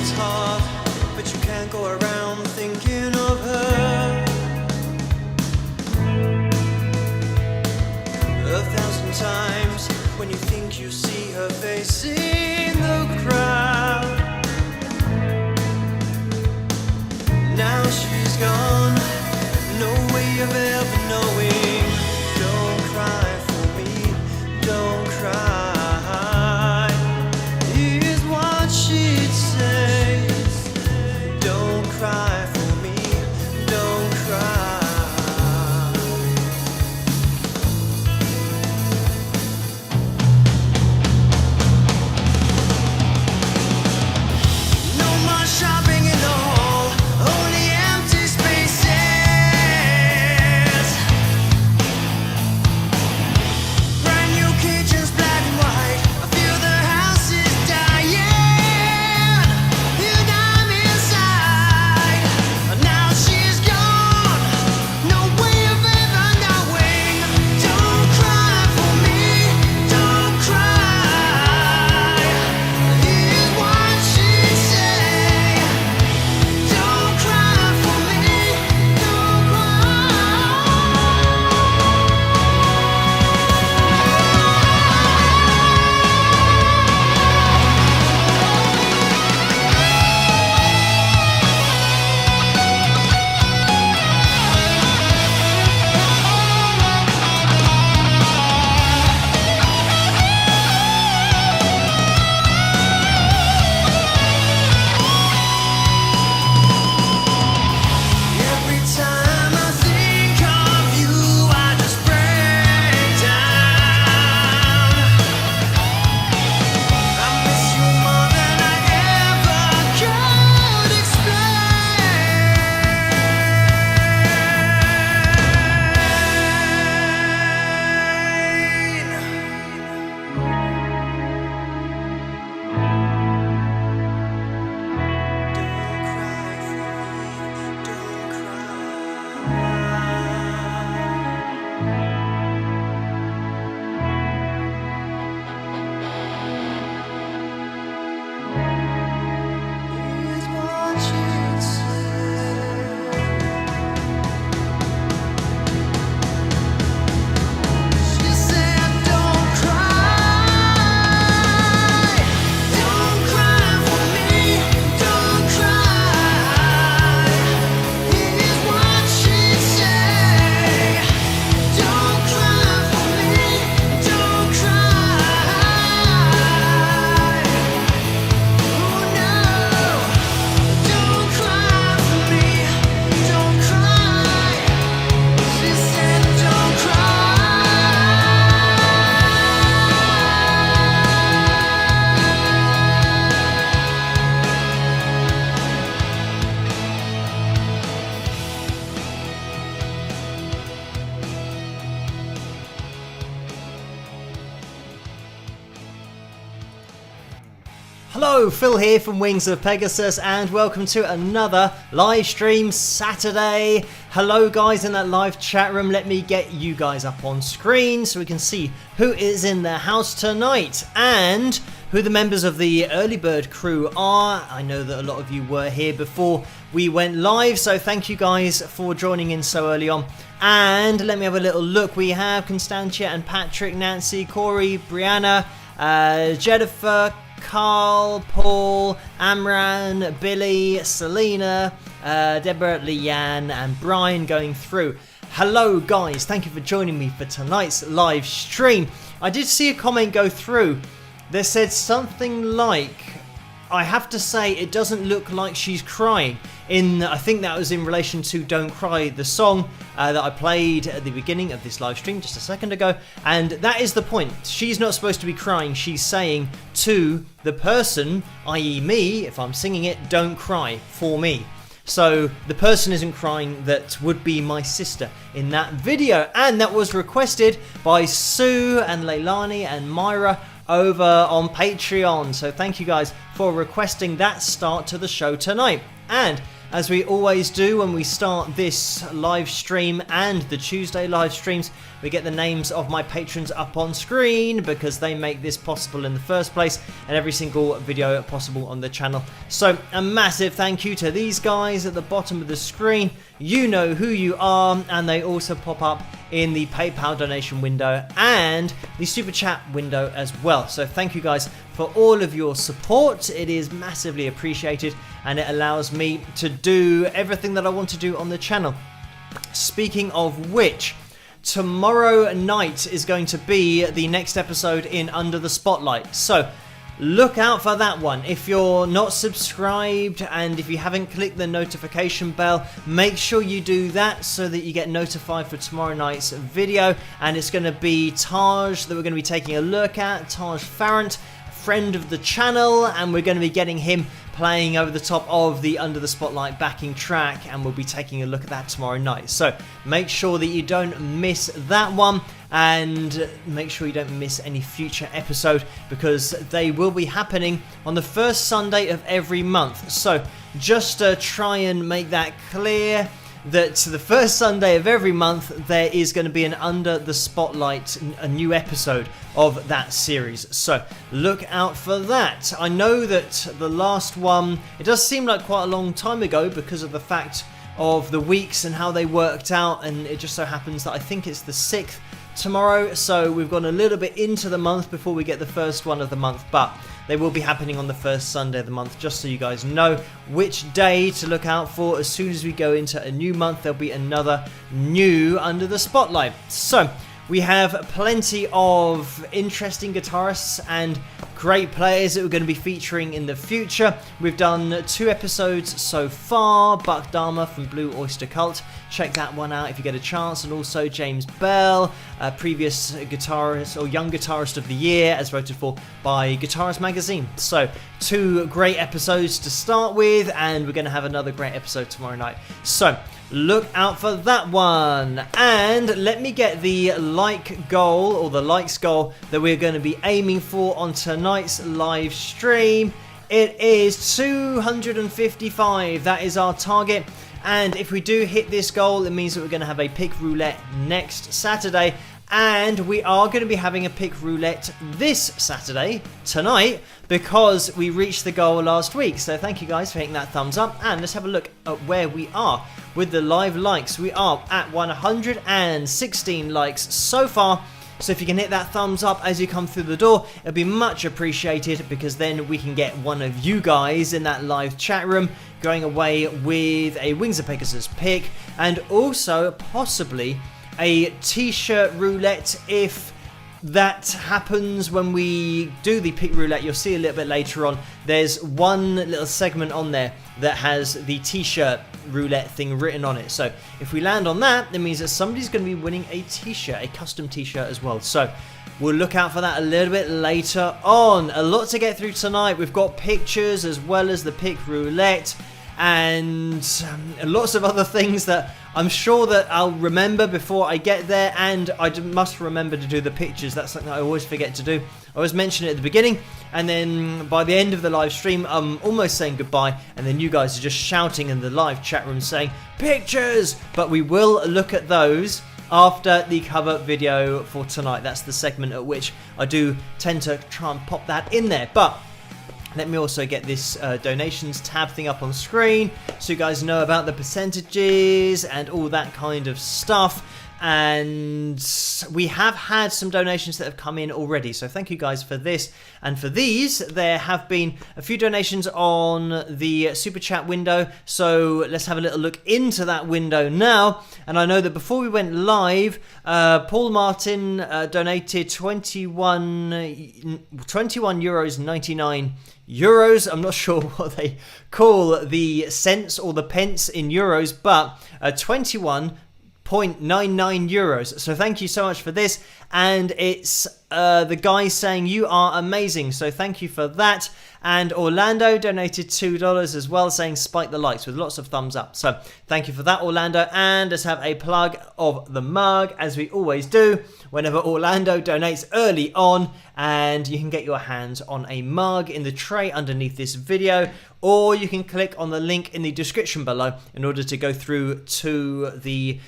it's hard, but you can't go around thinking of her 1,000 times when you think you see her face in the crowd. Now she's gone, no way of ever knowing. Don't cry for me, don't cry, is what she'd say. Don't cry for me, don't cry. No more shopping in the hall, only empty spaces. Brand new kitchens, black and white. I feel the house is dying, and I'm inside. Now she's gone, no way of ever knowing. Don't cry for me, don't cry, is what she'd say. Don't cry for me, don't Every time I think of you, I just break down. I miss you more than I ever could Hello, Phil here from Wings of Pegasus, and welcome to another live stream Saturday. Hello guys in that live chat room. Let me get you guys up on screen so we can see who is in the house tonight and who the members of the early bird crew are. I know that a lot of you were here before we went live, so thank you guys for joining in so early on. And let me have a little look. We have Constantia and Patrick, Nancy, Corey, Brianna, Jennifer, Carl, Paul, Amran, Billy, Selena, Deborah, Leanne and Brian going through. Hello guys, thank you for joining me for tonight's live stream. I did see a comment go through that said something like, I have to say it doesn't look like she's crying. I think that was in relation to Don't Cry, the song that I played at the beginning of this live stream just a second ago, and that is the point. She's not supposed to be crying. She's saying to the person, i.e. me, if I'm singing it, don't cry for me. So the person isn't crying that would be my sister in that video, and that was requested by Sue and Leilani and Myra over on Patreon. So thank you guys for requesting that start to the show tonight. And as we always do when we start this live stream and the Tuesday live streams, we get the names of my patrons up on screen because they make this possible in the first place and every single video possible on the channel. So a massive thank you to these guys at the bottom of the screen. You know who you are, and they also pop up in the PayPal donation window and the Super Chat window as well. So thank you guys for all of your support. It is massively appreciated and it allows me to do everything that I want to do on the channel. Speaking of which, tomorrow night is going to be the next episode in Under the Spotlight. So look out for that one. If you're not subscribed and if you haven't clicked the notification bell, make sure you do that so that you get notified for tomorrow night's video. And it's going to be Taj that we're going to be taking a look at, Taj Farrant, friend of the channel, and we're going to be getting him playing over the top of the Under the Spotlight backing track, and we'll be taking a look at that tomorrow night. So make sure that you don't miss that one, and make sure you don't miss any future episode because they will be happening on the first Sunday of every month. So just to try and make that clear, that the first Sunday of every month there is going to be an Under the Spotlight, a new episode of that series. So look out for that. I know that the last one, it does seem like quite a long time ago because of the fact of the weeks and how they worked out, and it just so happens that I think it's the 6th tomorrow, so we've gone a little bit into the month before we get the first one of the month, but they will be happening on the first Sunday of the month, just so you guys know which day to look out for. As soon as we go into a new month, there'll be another new Under the Spotlight. So we have plenty of interesting guitarists and great players that we're going to be featuring in the future. We've done 2 episodes so far. Buck Dharma from Blue Oyster Cult, check that one out if you get a chance, and also James Bell, previous guitarist or young guitarist of the year as voted for by Guitarist magazine. So 2 great episodes to start with, and we're going to have another great episode tomorrow night. So look out for that one. And let me get the like goal, or the likes goal, that we're going to be aiming for on tonight's live stream. It is 255. That is our target. And if we do hit this goal, it means that we're going to have a pick roulette next Saturday. And we are going to be having a pick roulette this Saturday, tonight, because we reached the goal last week. So thank you guys for hitting that thumbs up. And let's have a look at where we are with the live likes. We are at 116 likes so far. So if you can hit that thumbs up as you come through the door, it'll be much appreciated, because then we can get one of you guys in that live chat room going away with a Wings of Pegasus pick, and also possibly a t-shirt roulette if that happens when we do the pick roulette. You'll see a little bit later on, there's one little segment on there that has the t-shirt roulette thing written on it. So if we land on that, it means that somebody's going to be winning a t-shirt, a custom t-shirt as well. So we'll look out for that a little bit later on. A lot to get through tonight. We've got pictures as well as the pick roulette, and lots of other things that I'm sure that I'll remember before I get there, and I must remember to do the pictures. That's something I always forget to do. I always mention it at the beginning, and then by the end of the live stream, I'm almost saying goodbye, and then you guys are just shouting in the live chat room saying, pictures! But we will look at those after the cover video for tonight. That's the segment at which I do tend to try and pop that in there. But let me also get this donations tab thing up on screen so you guys know about the percentages and all that kind of stuff. And we have had some donations that have come in already, so thank you guys for this. And for these, there have been a few donations on the super chat window, so let's have a little look into that window now. And I know that before we went live, Paul Martin donated 21 euros 99 euros. I'm not sure what they call the cents or the pence in euros, but 21 €8.99. So thank you so much for this. And it's the guy saying you are amazing. So thank you for that. And Orlando donated $2 as well, saying spike the likes, with lots of thumbs up. So thank you for that, Orlando. And let's have a plug of the mug, as we always do whenever Orlando donates early on. And you can get your hands on a mug in the tray underneath this video, or you can click on the link in the description below in order to go through to the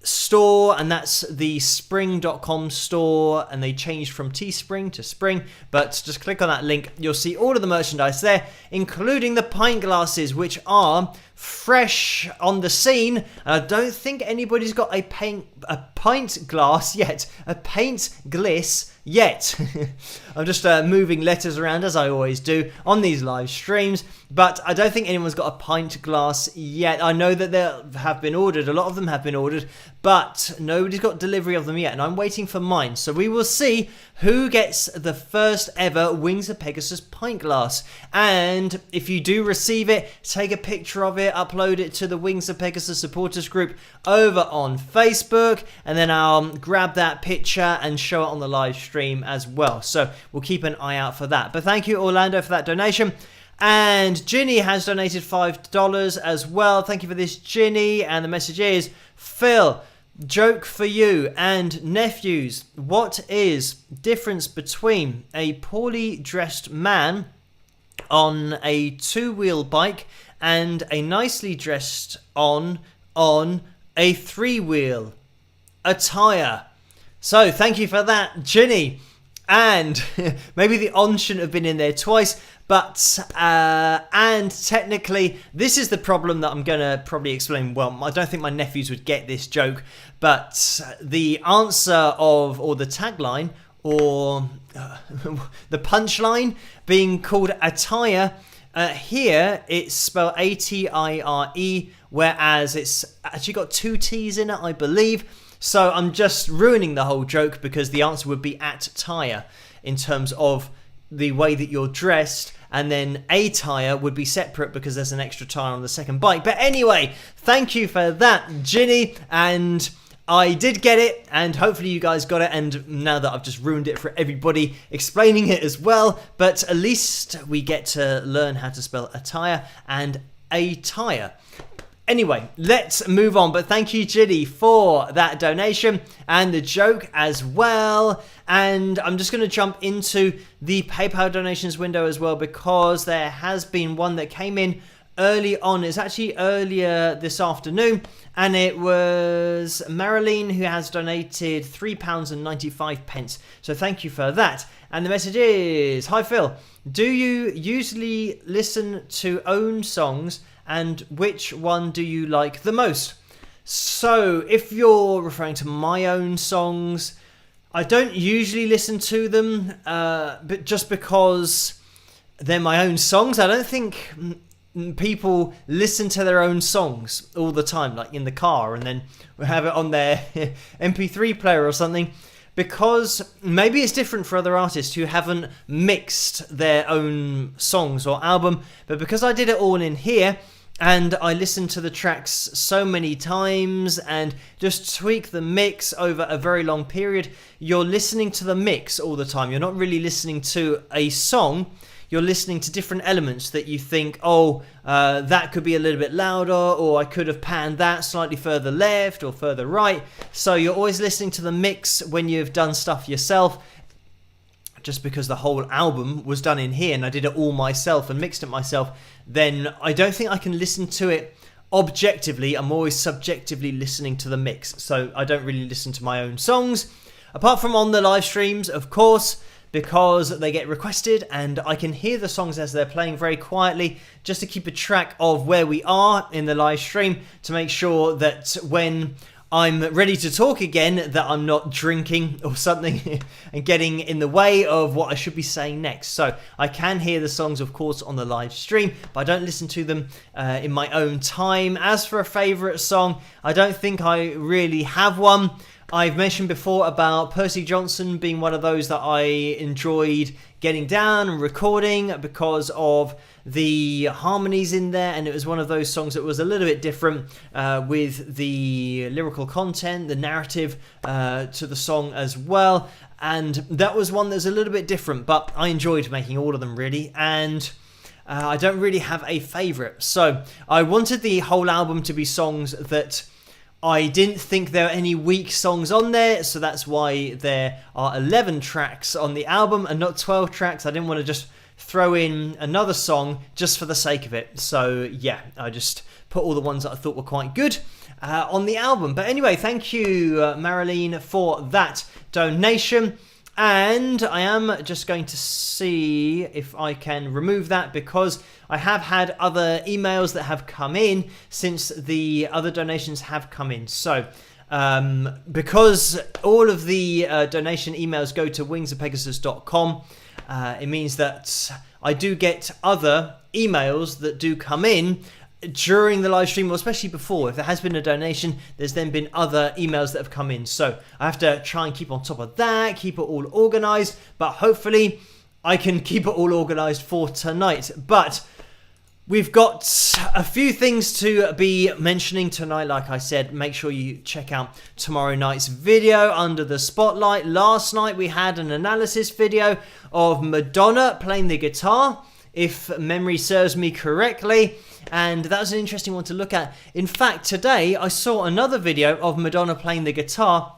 store, and that's the spring.com store, and they changed from Teespring to Spring, but just click on that link. You'll see all of the merchandise there, including the pint glasses, which are fresh on the scene. And I don't think anybody's got a pint glass yet, a paint gliss yet. I'm just moving letters around, as I always do on these live streams, but I don't think anyone's got a pint glass yet. I know that they have been ordered, a lot of them have been ordered, but nobody's got delivery of them yet, and I'm waiting for mine. So we will see who gets the first ever Wings of Pegasus pint glass. And if you do receive it, take a picture of it, upload it to the Wings of Pegasus supporters group over on Facebook, and then I'll grab that picture and show it on the live stream as well. So we'll keep an eye out for that. But thank you, Orlando, for that donation. And Ginny has donated $5 as well. Thank you for this, Ginny. And the message is, Phil, joke for you and nephews. What is difference between a poorly dressed man on a two-wheel bike and a nicely dressed on a three-wheel attire? So thank you for that, Ginny. And maybe the on shouldn't have been in there twice, but and technically this is the problem that I'm going to probably explain. Well, I don't think my nephews would get this joke, but the answer of, or the tagline, or the punchline being called attire, here it's spelled A-T-I-R-E, whereas it's actually got two T's in it, I believe. So I'm just ruining the whole joke, because the answer would be attire in terms of the way that you're dressed, and then a tire would be separate because there's an extra tire on the second bike. But anyway, thank you for that, Ginny, and I did get it, and hopefully you guys got it. And now that I've just ruined it for everybody, explaining it as well, but at least we get to learn how to spell attire and a tire. Anyway, let's move on. But thank you, Ginny, for that donation and the joke as well. And I'm just going to jump into the PayPal donations window as well, because there has been one that came in early on. It's actually earlier this afternoon, and it was Marilyn who has donated £3.95. So thank you for that. And the message is, hi Phil, do you usually listen to own songs, and which one do you like the most? So if you're referring to my own songs, I don't usually listen to them, but just because they're my own songs. I don't think people listen to their own songs all the time, like in the car, and then have it on their MP3 player or something, because maybe it's different for other artists who haven't mixed their own songs or album. But because I did it all in here, and I listened to the tracks so many times and just tweak the mix over a very long period, you're listening to the mix all the time. You're not really listening to a song. You're listening to different elements that you think, that could be a little bit louder, or I could have panned that slightly further left or further right. So you're always listening to the mix when you've done stuff yourself. Just because the whole album was done in here and I did it all myself and mixed it myself, then I don't think I can listen to it objectively. I'm always subjectively listening to the mix. So I don't really listen to my own songs, apart from on the live streams, of course, because they get requested and I can hear the songs as they're playing very quietly, just to keep a track of where we are in the live stream, to make sure that when I'm ready to talk again, that I'm not drinking or something and getting in the way of what I should be saying next. So I can hear the songs, of course, on the live stream, but I don't listen to them in my own time. As for a favourite song, I don't think I really have one. I've mentioned before about Percy Johnson being one of those that I enjoyed getting down and recording because of the harmonies in there, and it was one of those songs that was a little bit different with the lyrical content, the narrative to the song as well, and that was one that's a little bit different, but I enjoyed making all of them really, and I don't really have a favourite. So I wanted the whole album to be songs that I didn't think there were any weak songs on there, so that's why there are 11 tracks on the album and not 12 tracks. I didn't want to just throw in another song just for the sake of it. So yeah, I just put all the ones that I thought were quite good on the album. But anyway, thank you, Marilyn, for that donation. And I am just going to see if I can remove that because I have had other emails that have come in since the other donations have come in. So because all of the donation emails go to wingsofpegasus.com, it means that I do get other emails that do come in during the live stream, or especially before. If there has been a donation, there's then been other emails that have come in. So I have to try and keep on top of that, keep it all organized, but hopefully I can keep it all organized for tonight. But we've got a few things to be mentioning tonight. Like I said, make sure you check out tomorrow night's video, Under the Spotlight. Last night we had an analysis video of Madonna playing the guitar, if memory serves me correctly. And that was an interesting one to look at. In fact, today I saw another video of Madonna playing the guitar,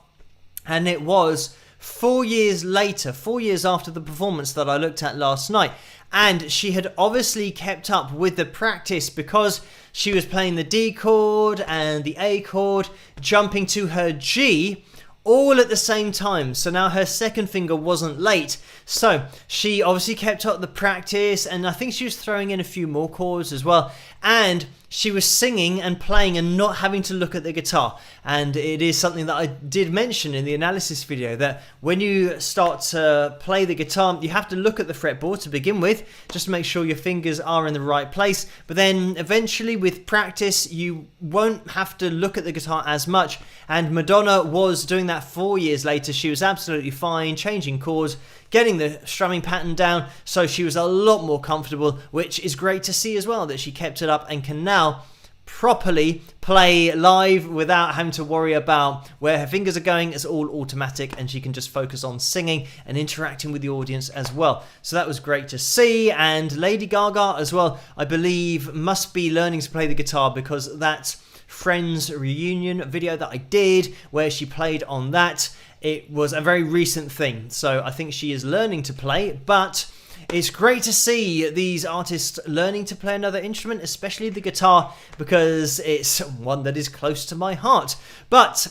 and it was 4 years later, 4 years after the performance that I looked at last night. And she had obviously kept up with the practice because she was playing the D chord and the A chord, jumping to her G all at the same time. So now her second finger wasn't late. So she obviously kept up the practice, and I think she was throwing in a few more chords as well. And she was singing and playing and not having to look at the guitar. And it is something that I did mention in the analysis video, that when you start to play the guitar, you have to look at the fretboard to begin with, just to make sure your fingers are in the right place. But then eventually with practice, you won't have to look at the guitar as much. And Madonna was doing that 4 years later. She was absolutely fine, changing chords, getting the strumming pattern down, so she was a lot more comfortable, which is great to see as well, that she kept it up and can now properly play live without having to worry about where her fingers are going. It's all automatic, and she can just focus on singing and interacting with the audience as well. So that was great to see. And Lady Gaga as well, I believe, must be learning to play the guitar, because that Friends reunion video that I did where she played on that, it was a very recent thing. So I think she is learning to play, but it's great to see these artists learning to play another instrument, especially the guitar, because it's one that is close to my heart. But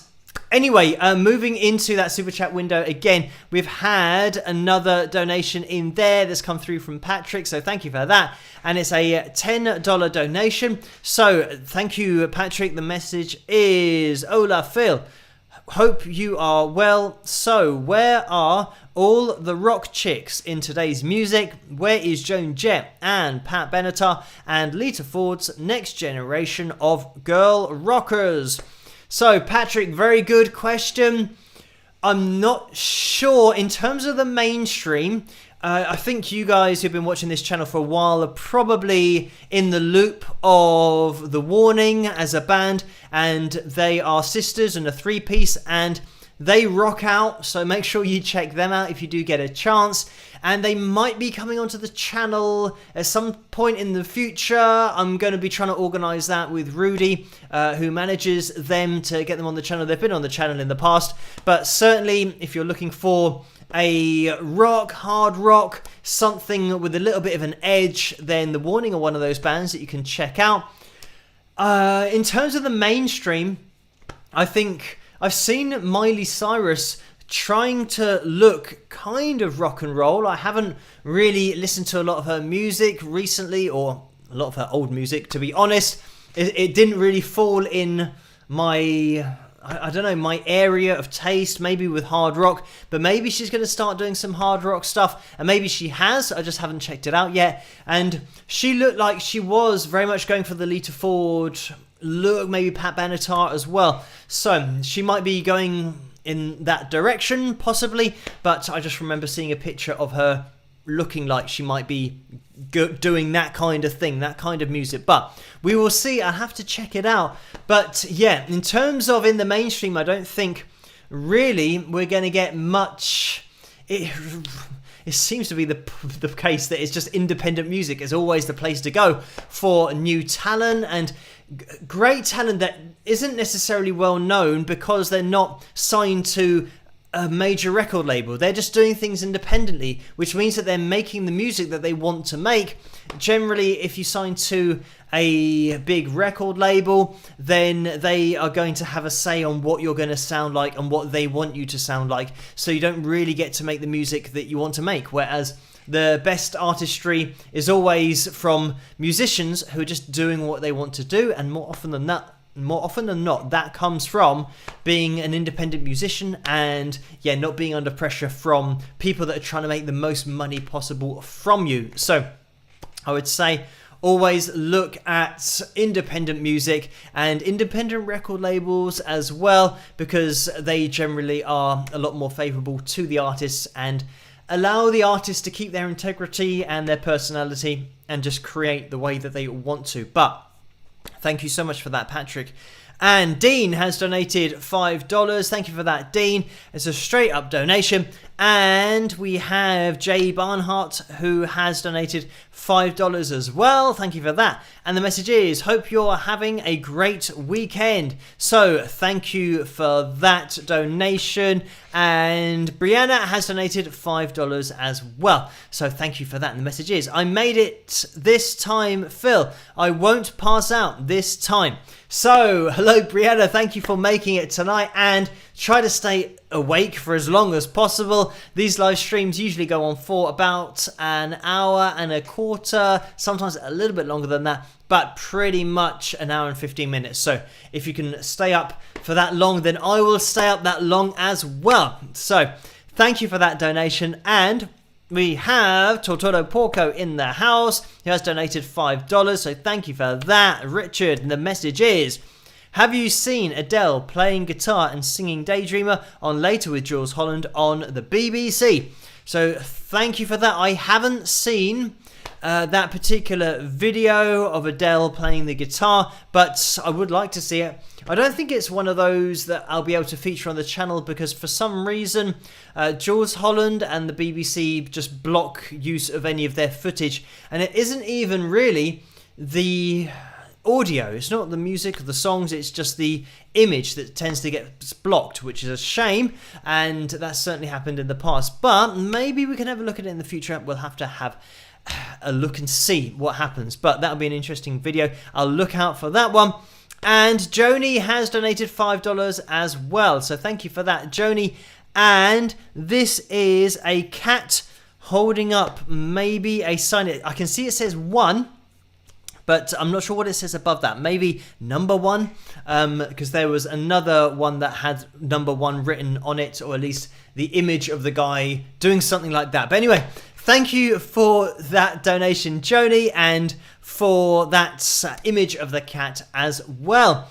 anyway, moving into that super chat window again, we've had another donation in there that's come through from Patrick, so thank you for that. And it's a $10 donation. So thank you, Patrick. The message is, Hola, Phil. Hope you are well. So, where are all the rock chicks in today's music? Where is Joan Jett and Pat Benatar and Lita Ford's next generation of girl rockers? So, Patrick, very good question. I'm not sure. In terms of the mainstream, I think you guys who've been watching this channel for a while are probably in the loop of The Warning as a band, and they are sisters and a three-piece, and they rock out, so make sure you check them out if you do get a chance. And they might be coming onto the channel at some point in the future. I'm going to be trying to organise that with Rudy, who manages them, to get them on the channel. They've been on the channel in the past, but certainly if you're looking for a rock, hard rock, something with a little bit of an edge, then The Warning are one of those bands that you can check out. In terms of the mainstream, I think I've seen Miley Cyrus trying to look kind of rock and roll. I haven't really listened to a lot of her music recently, or a lot of her old music, to be honest. It didn't really fall in my, I don't know, my area of taste, maybe with hard rock, but maybe she's going to start doing some hard rock stuff, and maybe she has, I just haven't checked it out yet. And she looked like she was very much going for the Lita Ford look, maybe Pat Benatar as well, so she might be going in that direction, possibly. But I just remember seeing a picture of her looking like she might be doing that kind of thing, that kind of music. But we will see. I'll have to check it out. But yeah, in terms of in the mainstream, I don't think really we're going to get much. It seems to be the case that it's just independent music is always the place to go for new talent, and great talent that isn't necessarily well known because they're not signed to a major record label. They're just doing things independently, which means that they're making the music that they want to make. Generally, if you sign to a big record label, then they are going to have a say on what you're going to sound like and what they want you to sound like. So you don't really get to make the music that you want to make. Whereas the best artistry is always from musicians who are just doing what they want to do, and more often than not, that comes from being an independent musician and not being under pressure from people that are trying to make the most money possible from you. So I would say always look at independent music and independent record labels as well, because they generally are a lot more favourable to the artists and allow the artists to keep their integrity and their personality and just create the way that they want to. But thank you so much for that, Patrick. And Dean has donated $5. Thank you for that, Dean. It's a straight up donation. And we have Jay Barnhart, who has donated $5 as well. Thank you for that. And the message is, hope you're having a great weekend. So thank you for that donation. And Brianna has donated $5 as well. So thank you for that. And the message is, I made it this time, Phil. I won't pass out this time. So, hello Brianna, thank you for making it tonight, and try to stay awake for as long as possible. These live streams usually go on for about an hour and a quarter, sometimes a little bit longer than that, but pretty much an hour and 15 minutes. So if you can stay up for that long, then I will stay up that long as well. So thank you for that donation. And we have Tortoro Porco in the house, who has donated $5, so thank you for that, Richard. And the message is, have you seen Adele playing guitar and singing Daydreamer on Later with Jules Holland on the BBC? So thank you for that. I haven't seen that particular video of Adele playing the guitar, but I would like to see it. I don't think it's one of those that I'll be able to feature on the channel, because for some reason Jules Holland and the BBC just block use of any of their footage, and it isn't even really the audio, it's not the music or the songs, it's just the image that tends to get blocked, which is a shame, and that's certainly happened in the past. But maybe we can have a look at it in the future. We'll have to have a look and see what happens, but that'll be an interesting video. I'll look out for that one. And Joni has donated $5 as well, so thank you for that, Joni. And this is a cat holding up maybe a sign. I can see it says 1, but I'm not sure what it says above that. Maybe number 1, because there was another one that had number 1 written on it, or at least the image of the guy doing something like that. But anyway, thank you for that donation, Joni, and for that image of the cat as well.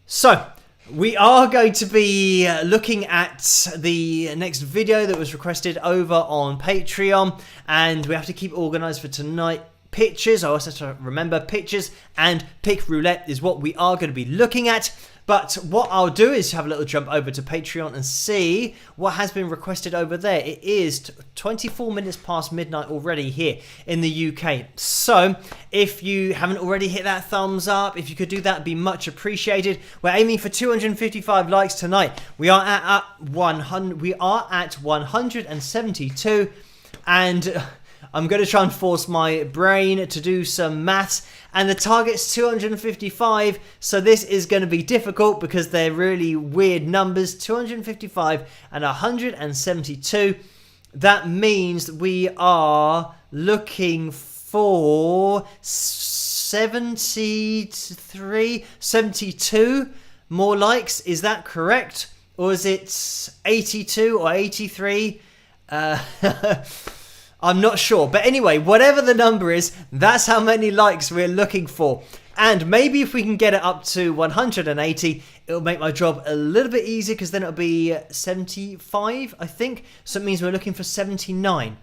So we are going to be looking at the next video that was requested over on Patreon, and we have to keep organised for tonight. Pictures, I also have to remember pictures and pick roulette is what we are going to be looking at. But what I'll do is have a little jump over to Patreon and see what has been requested over there. It is 24 minutes past midnight already here in the UK. So if you haven't already hit that thumbs up, if you could do that, it'd be much appreciated. We're aiming for 255 likes tonight. We are at 100. We are at 172, and I'm going to try and force my brain to do some maths, and the target's 255, so this is going to be difficult because they're really weird numbers. 255 and 172. That means we are looking for 72 more likes. Is that correct? Or is it 82 or 83? I'm not sure. But anyway, whatever the number is, that's how many likes we're looking for. And maybe if we can get it up to 180, it'll make my job a little bit easier, because then it'll be 75, I think. So it means we're looking for 79.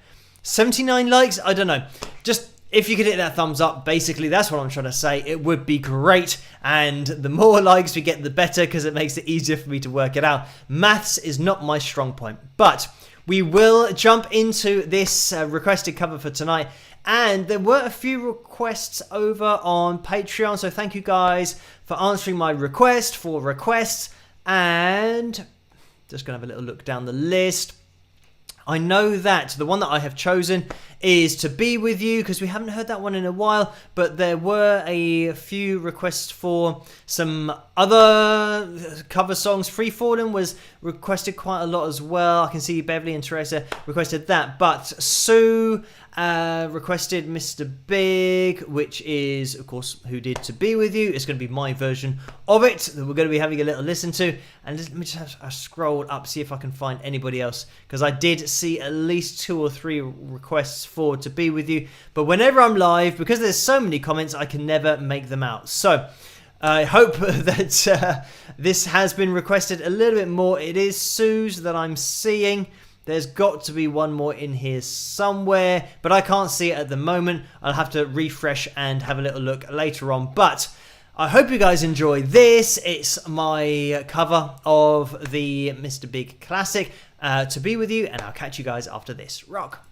79 likes? I don't know. Just if you could hit that thumbs up, basically that's what I'm trying to say. It would be great, and the more likes we get, the better, because it makes it easier for me to work it out. Maths is not my strong point, but we will jump into this requested cover for tonight. And there were a few requests over on Patreon, so thank you guys for answering my request for requests. And just going to have a little look down the list. I know that the one that I have chosen is To Be With You, because we haven't heard that one in a while, but there were a few requests for some other cover songs. Free Falling was requested quite a lot as well. I can see Beverly and Teresa requested that, but Sue requested Mr. Big, which is, of course, Who Did To Be With You. It's going to be my version of it that we're going to be having a little listen to. And let me just have scroll up, see if I can find anybody else, because I did see at least 2 or 3 requests for To Be With You. But whenever I'm live, because there's so many comments, I can never make them out. So I hope that this has been requested a little bit more. It is Sue's that I'm seeing. There's got to be one more in here somewhere, but I can't see it at the moment. I'll have to refresh and have a little look later on. But I hope you guys enjoy this. It's my cover of the Mr. Big classic, To Be With You, and I'll catch you guys after this. Rock.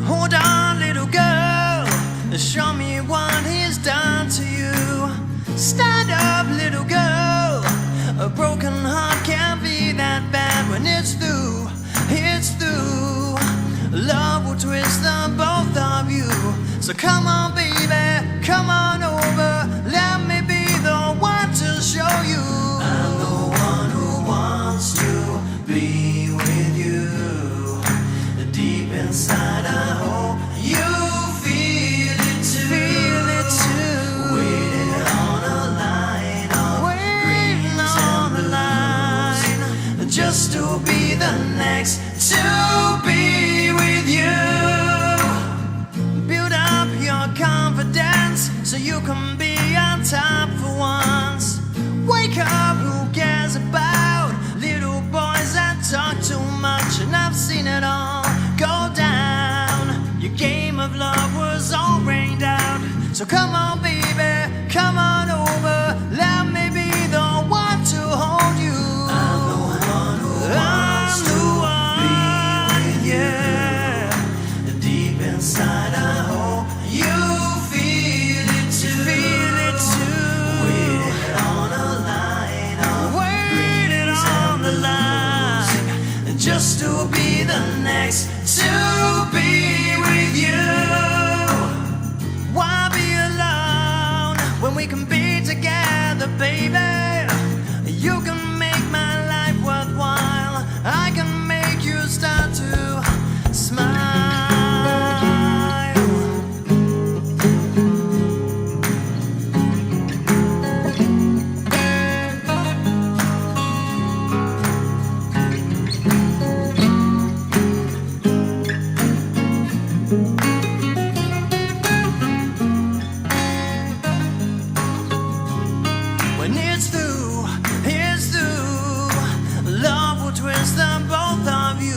Hold on, little girl, show me what he's done to you. Stand up, little girl, a broken heart can't be that bad when it's through, it's through. Love will twist the both of you, so come on baby, come on over, let me be the one to show you. I'm the one who wants to be with you. Deep inside I hope you feel it too. Feel it too. Waiting on a line of waiting on the line, just to be the next to be with you. Build up your confidence so you can be on top for once. Wake up, who cares about little boys that talk too much? And I've seen it all go down. Your game of love was all rained out. So come on baby, come on over, let me be the one to hold you. I'm the one who wants to be with you. Deep inside I hope you feel it too. Feel it too. Waiting on a line of waiting on the line, just to be the next to be with you. Why be alone when we can be together, baby? You can make my life worthwhile. I can make you start to smile. When it's through, love will twist the both of you.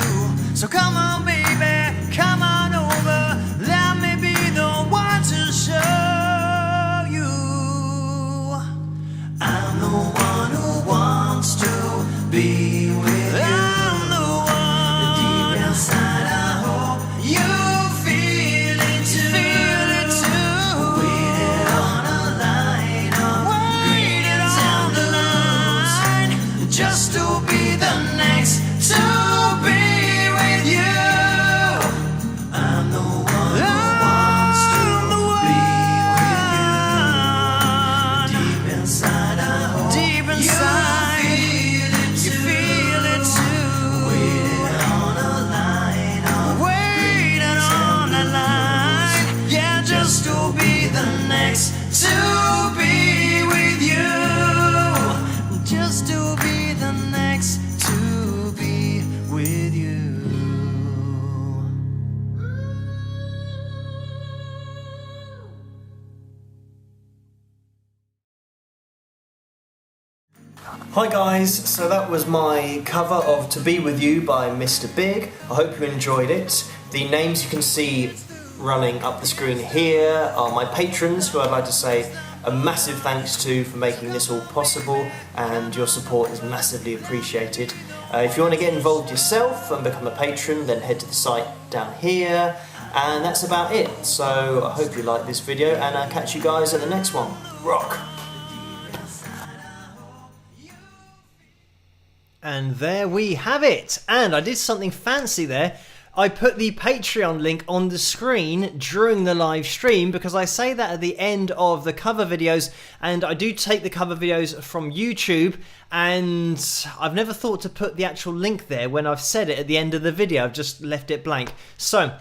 So come on baby, come on over, let me be the one to show you. I'm the one who wants to be with you. I'm the one. Deep inside I hope you feel it too. Feel it too. Waiting on a line of waiting on the line, just to be the next to be with you. Hi guys, so that was my cover of To Be With You by Mr. Big. I hope you enjoyed it. The names you can see running up the screen here are my patrons, who I'd like to say a massive thanks to for making this all possible, and your support is massively appreciated. If you want to get involved yourself and become a patron, then head to the site down here, and that's about it. So I hope you like this video, and I'll catch you guys at the next one. Rock! And there we have it. And I did something fancy there. I put the Patreon link on the screen during the live stream, because I say that at the end of the cover videos, and I do take the cover videos from YouTube, and I've never thought to put the actual link there when I've said it at the end of the video. I've just left it blank. So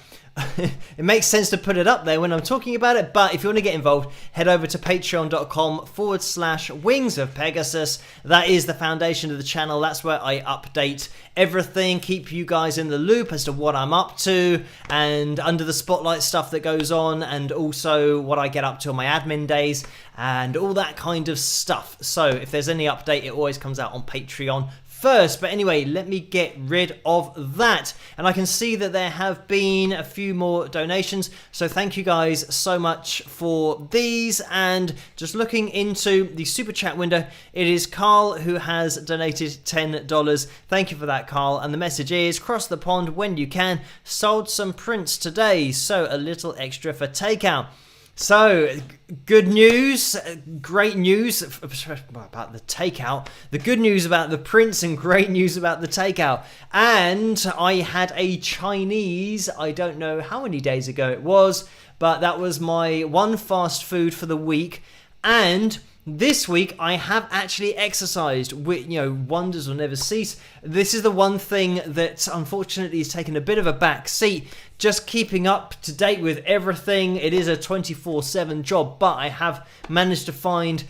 it makes sense to put it up there when I'm talking about it, but if you want to get involved, head over to patreon.com/Wings of Pegasus. That is the foundation of the channel. That's where I update everything, keep you guys in the loop as to what I'm up to, and under the spotlight stuff that goes on, and also what I get up to on my admin days, and all that kind of stuff. So if there's any update, it always comes out on Patreon first. But anyway, let me get rid of that, and I can see that there have been a few more donations, so thank you guys so much for these. And just looking into the super chat window, it is Carl who has donated $10. Thank you for that, Carl, and the message is: cross the pond when you can, sold some prints today, so a little extra for takeout. So, good news, great news about the takeout. The good news about the prints and great news about the takeout. And I had a Chinese, I don't know how many days ago it was, but that was my one fast food for the week. And this week I have actually exercised. Wonders will never cease. This is the one thing that unfortunately has taken a bit of a back seat. Just keeping up to date with everything. It is a 24/7 job, but I have managed to find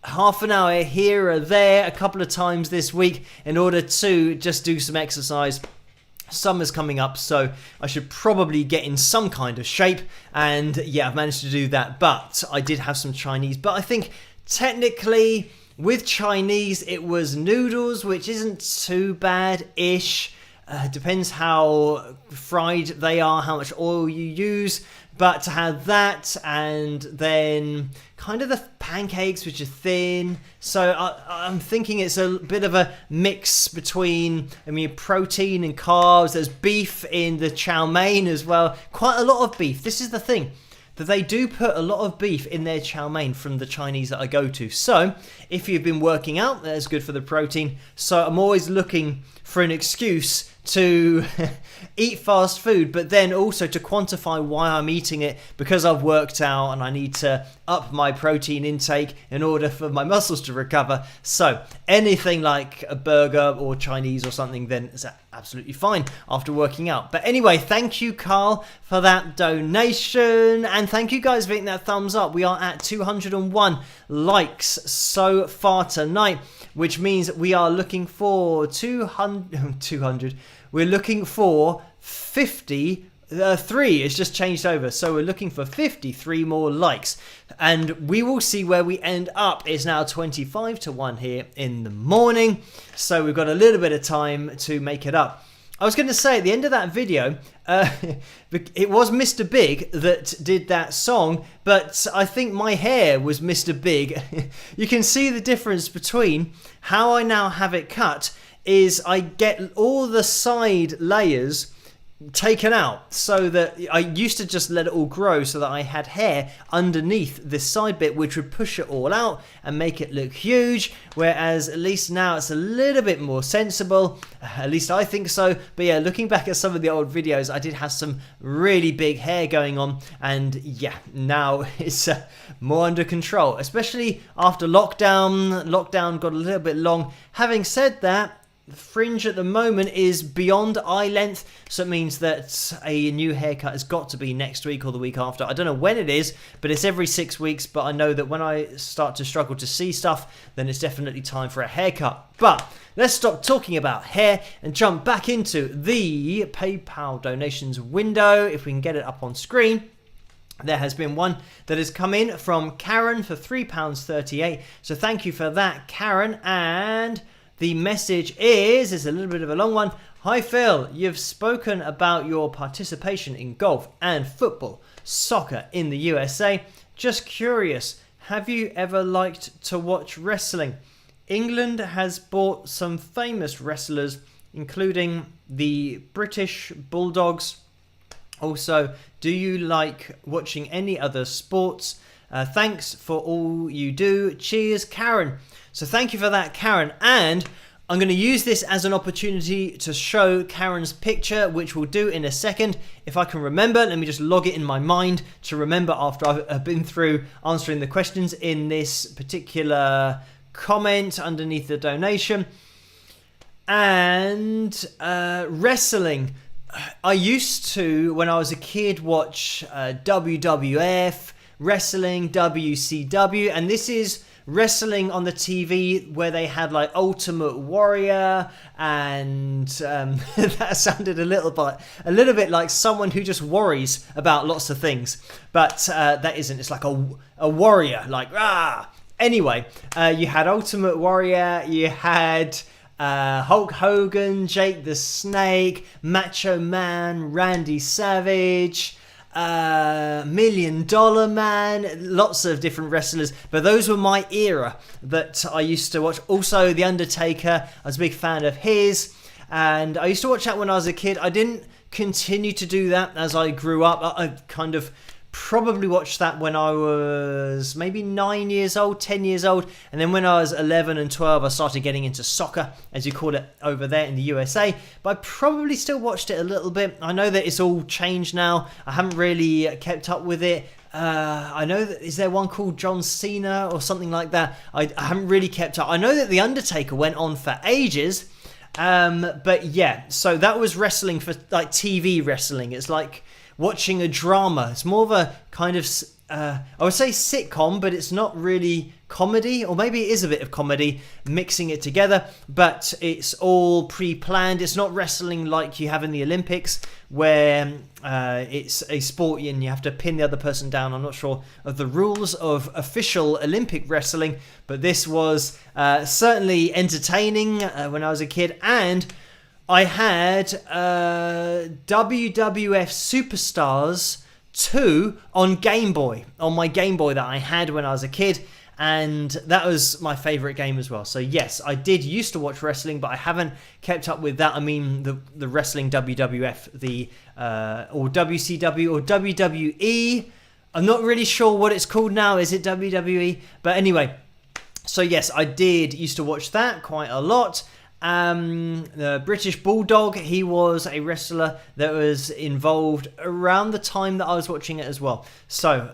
half an hour here or there a couple of times this week in order to just do some exercise. Summer's coming up, so I should probably get in some kind of shape, and yeah, I've managed to do that. But I did have some Chinese, but I think technically with Chinese it was noodles, which isn't too bad-ish. Depends how fried they are, how much oil you use. But to have that, and then kind of the pancakes, which are thin. So I'm thinking it's a bit of a mix between, protein and carbs. There's beef in the chow mein as well. Quite a lot of beef. This is the thing, that they do put a lot of beef in their chow mein from the Chinese that I go to. So if you've been working out, that's good for the protein. So I'm always looking for an excuse to eat fast food, but then also to quantify why I'm eating it, because I've worked out and I need to up my protein intake in order for my muscles to recover. So anything like a burger or Chinese or something, then is absolutely fine after working out. But anyway, thank you, Carl, for that donation, and thank you guys for hitting that thumbs up. We are at 201 likes so far tonight, which means we are looking for 200. We're looking for 53. It's just changed over, so we're looking for 53 more likes, and we will see where we end up. It's now 25-1 here in the morning, so we've got a little bit of time to make it up. I was going to say at the end of that video, it was Mr. Big that did that song, but I think my hair was Mr. Big. You can see the difference between how I now have it cut. Is I get all the side layers taken out, so that I used to just let it all grow so that I had hair underneath this side bit, which would push it all out and make it look huge, whereas at least now it's a little bit more sensible, at least I think so. But yeah, looking back at some of the old videos, I did have some really big hair going on, and yeah, now it's more under control, especially after lockdown got a little bit long. Having said that, the fringe at the moment is beyond eye length, so it means that a new haircut has got to be next week or the week after. I don't know when it is, but it's every 6 weeks. But I know that when I start to struggle to see stuff, then it's definitely time for a haircut. But let's stop talking about hair and jump back into the PayPal donations window, if we can get it up on screen. There has been one that has come in from Karen for £3.38. So thank you for that, Karen. And the message is, it's a little bit of a long one. Hi Phil, you've spoken about your participation in golf and football, soccer in the USA. Just curious, have you ever liked to watch wrestling? England has bought some famous wrestlers, including the British Bulldogs. Also, do you like watching any other sports? Thanks for all you do. Cheers, Karen. So thank you for that, Karen. And I'm going to use this as an opportunity to show Karen's picture, which we'll do in a second. If I can remember, let me just log it in my mind to remember after I've been through answering the questions in this particular comment underneath the donation. And wrestling. I used to, when I was a kid, watch WWF, wrestling, WCW, and this is wrestling on the TV where they had like Ultimate Warrior, and that sounded a little bit like someone who just worries about lots of things, but that isn't. It's like a warrior, like rah. Anyway, you had Ultimate Warrior, you had Hulk Hogan, Jake the Snake, Macho Man, Randy Savage, $1 Million Man, lots of different wrestlers, but those were my era that I used to watch. Also The Undertaker, I was a big fan of his, and I used to watch that when I was a kid. I didn't continue to do that as I grew up. I kind of probably watched that when I was maybe 9 years old, 10 years old, and then when I was 11 and 12 I started getting into soccer, as you call it over there in the USA, but I probably still watched it a little bit. I know that it's all changed now. I haven't really kept up with it. I know that, is there one called John Cena or something like that? I haven't really kept up. I know that The Undertaker went on for ages, but yeah, so that was wrestling for like TV wrestling. It's like watching a drama. It's more of a kind of, I would say sitcom, but it's not really comedy, or maybe it is a bit of comedy, mixing it together, but it's all pre-planned. It's not wrestling like you have in the Olympics, where it's a sport and you have to pin the other person down. I'm not sure of the rules of official Olympic wrestling, but this was certainly entertaining when I was a kid. And I had WWF Superstars 2 on Game Boy, on my Game Boy that I had when I was a kid, and that was my favourite game as well. So yes, I did used to watch wrestling, but I haven't kept up with that. I mean the wrestling WWF, or WCW or WWE. I'm not really sure what it's called now. Is it WWE? But anyway, so yes, I did used to watch that quite a lot. The British Bulldog, he was a wrestler that was involved around the time that I was watching it as well. So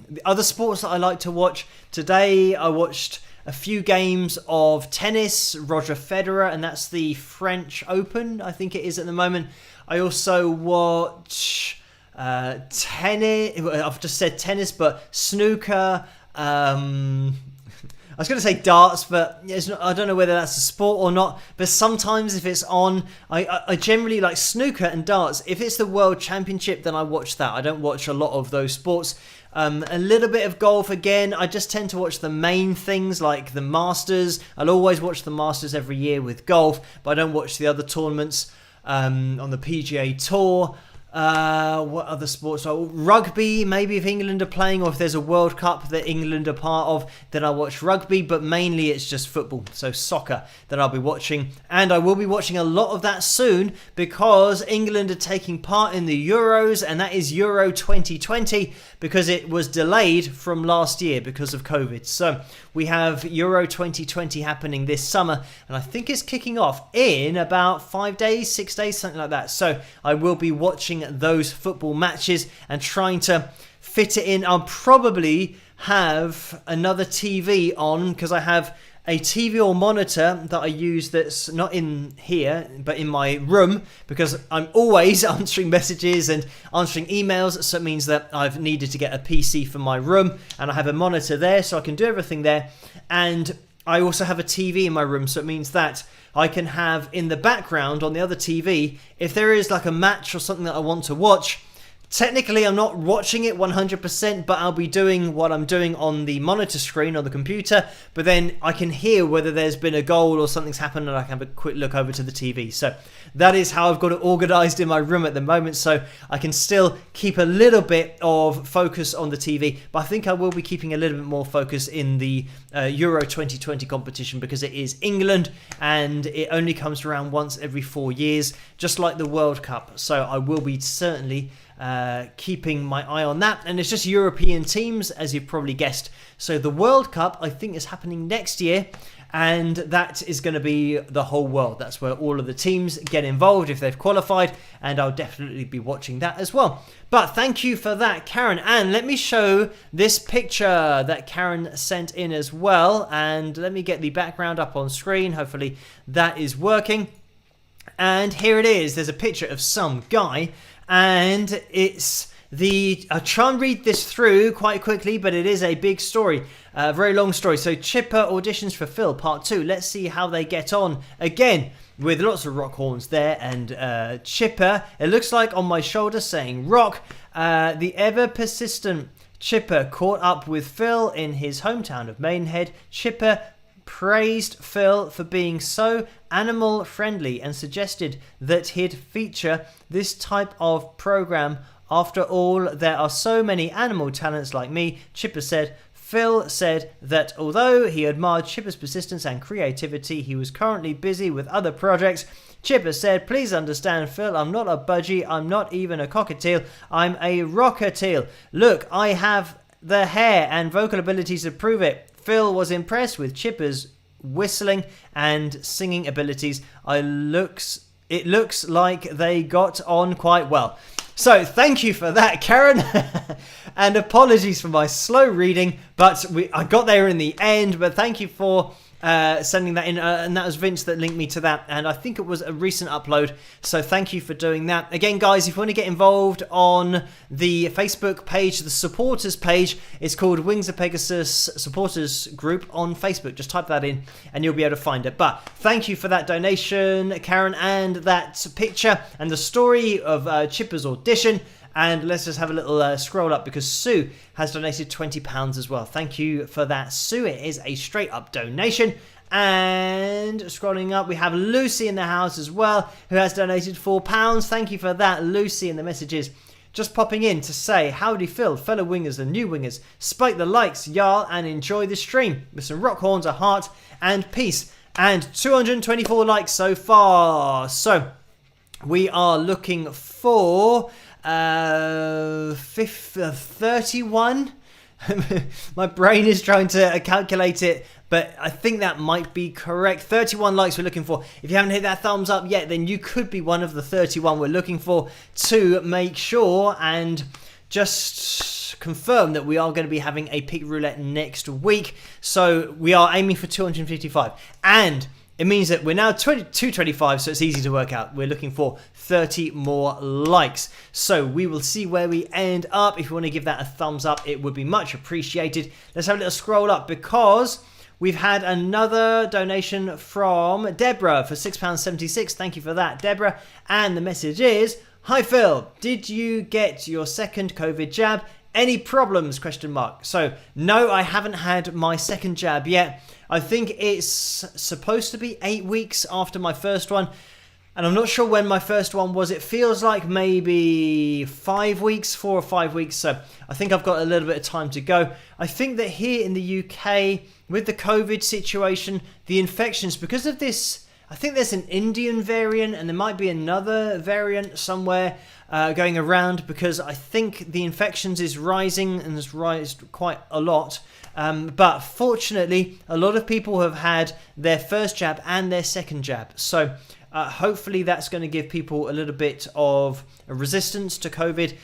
the other sports that I like to watch, today I watched a few games of tennis, Roger Federer, and that's the French Open, I think it is at the moment. I also watch tennis, I've just said tennis, but snooker, I was going to say darts, but it's not, I don't know whether that's a sport or not. But sometimes if it's on, I generally like snooker and darts. If it's the World Championship, then I watch that. I don't watch a lot of those sports. A little bit of golf again. I just tend to watch the main things like the Masters. I'll always watch the Masters every year with golf, but I don't watch the other tournaments on the PGA Tour. What other sports? So rugby, maybe if England are playing, or if there's a World Cup that England are part of, then I'll watch rugby, but mainly it's just football, so soccer, that I'll be watching. And I will be watching a lot of that soon, because England are taking part in the Euros, and that is Euro 2020, because it was delayed from last year because of COVID. So we have Euro 2020 happening this summer, and I think it's kicking off in about 5 days, 6 days, something like that. So I will be watching those football matches and trying to fit it in. I'll probably have another TV on, because I have a TV or monitor that I use that's not in here but in my room, because I'm always answering messages and answering emails, so it means that I've needed to get a PC for my room, and I have a monitor there so I can do everything there. And I also have a TV in my room, so it means that I can have in the background on the other TV, if there is like a match or something that I want to watch, Technically, I'm not watching it 100%, but I'll be doing what I'm doing on the monitor screen on the computer, but then I can hear whether there's been a goal or something's happened, and I can have a quick look over to the TV. So that is how I've got it organised in my room at the moment, so I can still keep a little bit of focus on the TV, but I think I will be keeping a little bit more focus in the Euro 2020 competition, because it is England, and it only comes around once every 4 years, just like the World Cup. So I will be certainly keeping my eye on that, and it's just European teams, as you've probably guessed. So the World Cup, I think, is happening next year, and that is going to be the whole world. That's where all of the teams get involved if they've qualified, and I'll definitely be watching that as well. But thank you for that, Karen. And let me show this picture that Karen sent in as well, and let me get the background up on screen. Hopefully that is working. And here it is. There's a picture of some guy, and it's I'll try and read this through quite quickly, but it is a big story, a very long story. So Chipper auditions for Phil Part 2. Let's see how they get on. Again, with lots of rock horns there, and Chipper, it looks like on my shoulder saying rock. The ever persistent Chipper caught up with Phil in his hometown of Maidenhead. Chipper praised Phil for being so animal friendly and suggested that he'd feature this type of program. After all, there are so many animal talents like me, Chipper said. Phil said that although he admired Chipper's persistence and creativity, he was currently busy with other projects. Chipper said, "Please understand, Phil, I'm not a budgie, I'm not even a cockatiel, I'm a rockateal. Look, I have the hair and vocal abilities to prove it." Phil was impressed with Chipper's whistling and singing abilities. It looks like they got on quite well. So thank you for that, Karen. And apologies for my slow reading, but I got there in the end. But thank you for sending that in, and that was Vince that linked me to that, and I think it was a recent upload, so thank you for doing that. Again, guys, if you want to get involved on the Facebook page, the supporters page, it's called Wings of Pegasus Supporters Group on Facebook. Just type that in and you'll be able to find it. But thank you for that donation, Karen, and that picture and the story of Chipper's audition. And let's just have a little scroll up, because Sue has donated £20 as well. Thank you for that, Sue. It is a straight up donation. And scrolling up, we have Lucy in the house as well, who has donated £4. Thank you for that, Lucy. And the message is just popping in to say, howdy Phil, fellow wingers and new wingers. Spike the likes, y'all, and enjoy the stream with some rock horns, a heart, and peace. And 224 likes so far. So we are looking for 31. My brain is trying to calculate it, but I think that might be correct. 31 likes we're looking for. If you haven't hit that thumbs up yet, then you could be one of the 31 we're looking for, to make sure and just confirm that we are going to be having a pig roulette next week. So we are aiming for 255, and it means that we're now 225, so it's easy to work out. We're looking for 30 more likes. So we will see where we end up. If you want to give that a thumbs up, it would be much appreciated. Let's have a little scroll up, because we've had another donation from Deborah for £6.76. Thank you for that, Deborah. And the message is, hi Phil, did you get your second COVID jab? Any problems? ? So no, I haven't had my second jab yet. I think it's supposed to be 8 weeks after my first one, and I'm not sure when my first one was. It feels like maybe 5 weeks, 4 or 5 weeks, so I think I've got a little bit of time to go. I think that here in the UK, with the COVID situation, the infections, because of this, I think there's an Indian variant, and there might be another variant somewhere going around, because I think the infections is rising and has risen quite a lot. But fortunately, a lot of people have had their first jab and their second jab. So hopefully that's going to give people a little bit of a resistance to COVID.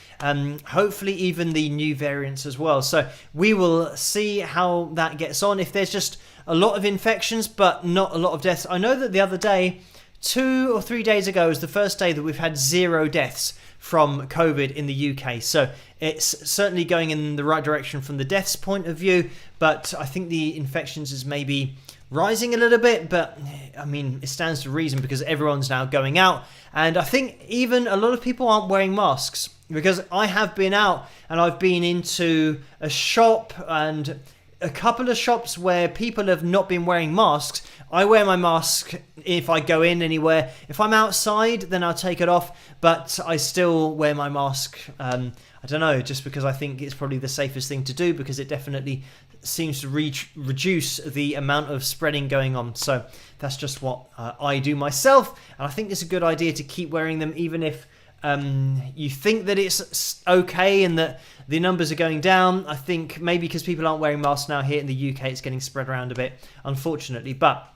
Hopefully even the new variants as well. So we will see how that gets on. If there's just a lot of infections but not a lot of deaths. I know that the other day, 2 or 3 days ago, was the first day that we've had 0 deaths from COVID in the UK. So it's certainly going in the right direction from the deaths point of view, but I think the infections is maybe rising a little bit, but I mean, it stands to reason because everyone's now going out, and I think even a lot of people aren't wearing masks. because I have been out and I've been into a shop and a couple of shops where people have not been wearing masks. I wear my mask if I go in anywhere. If I'm outside, then I'll take it off, but I still wear my mask. I don't know, just because I think it's probably the safest thing to do, because it definitely seems to reduce the amount of spreading going on. So that's just what I do myself, and I think it's a good idea to keep wearing them, even if you think that it's okay and that the numbers are going down. I think maybe because people aren't wearing masks now here in the UK, it's getting spread around a bit, unfortunately. But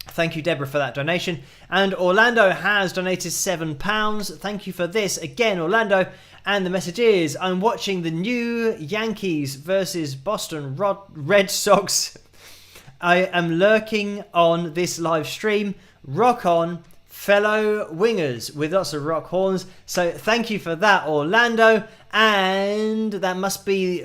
thank you, Deborah, for that donation. And Orlando has donated £7. Thank you for this again, Orlando. And the message is, I'm watching the new Yankees versus Boston Red Sox. I am lurking on this live stream. Rock on, fellow wingers, with lots of rock horns. So thank you for that, Orlando. And that must be,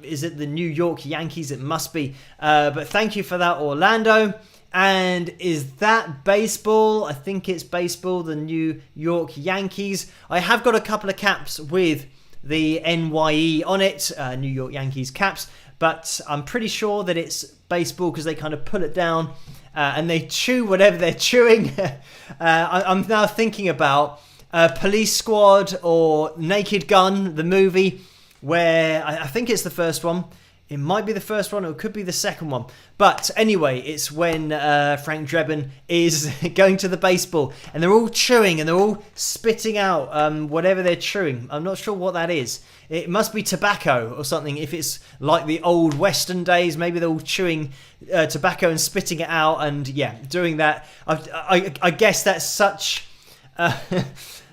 is it the New York Yankees? It must be. But thank you for that, Orlando. And is that baseball? I think it's baseball, the New York Yankees. I have got a couple of caps with the NYE on it, New York Yankees caps, but I'm pretty sure that it's baseball because they kind of pull it down and they chew whatever they're chewing. I'm now thinking about Police Squad or Naked Gun, the movie, where I think it's the first one. It might be the first one, or it could be the second one. But anyway, it's when Frank Drebin is going to the baseball, and they're all chewing, and they're all spitting out whatever they're chewing. I'm not sure what that is. It must be tobacco or something. If it's like the old Western days, maybe they're all chewing tobacco and spitting it out, and yeah, doing that. I guess that's such...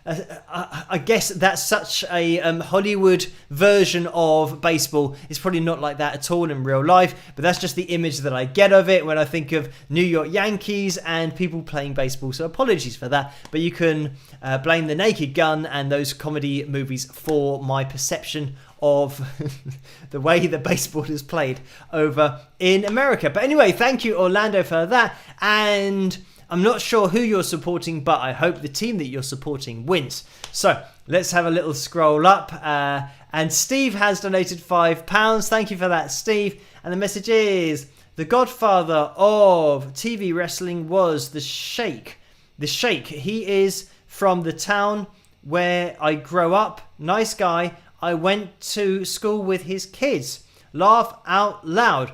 I guess that's such a Hollywood version of baseball. It's probably not like that at all in real life, but that's just the image that I get of it when I think of New York Yankees and people playing baseball. So apologies for that, but you can blame The Naked Gun and those comedy movies for my perception of the way that baseball is played over in America. But anyway, thank you, Orlando, for that. And I'm not sure who you're supporting, but I hope the team that you're supporting wins. So let's have a little scroll up. And Steve has donated £5. Thank you for that, Steve. And the message is, the godfather of TV wrestling was the Sheik. The Sheik, he is from the town where I grew up. Nice guy. I went to school with his kids. Laugh out loud.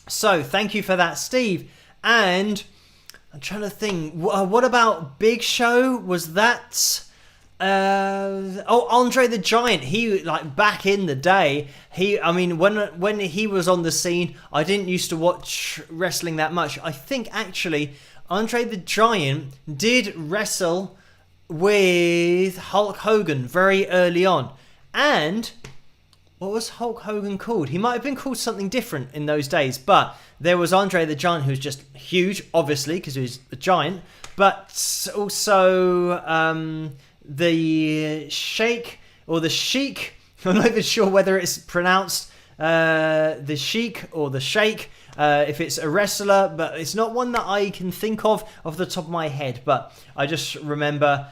So thank you for that, Steve. And I'm trying to think. What about Big Show? Was that... Andre the Giant. He, like, back in the day, when he was on the scene, I didn't used to watch wrestling that much. I think, actually, Andre the Giant did wrestle with Hulk Hogan very early on. And... what was Hulk Hogan called? He might have been called something different in those days, but there was Andre the Giant, who was just huge, obviously, because he was a giant, but also the Sheik, or the Sheik, I'm not even sure whether it's pronounced the Sheik or the Sheik, if it's a wrestler, but it's not one that I can think of off the top of my head, but I just remember,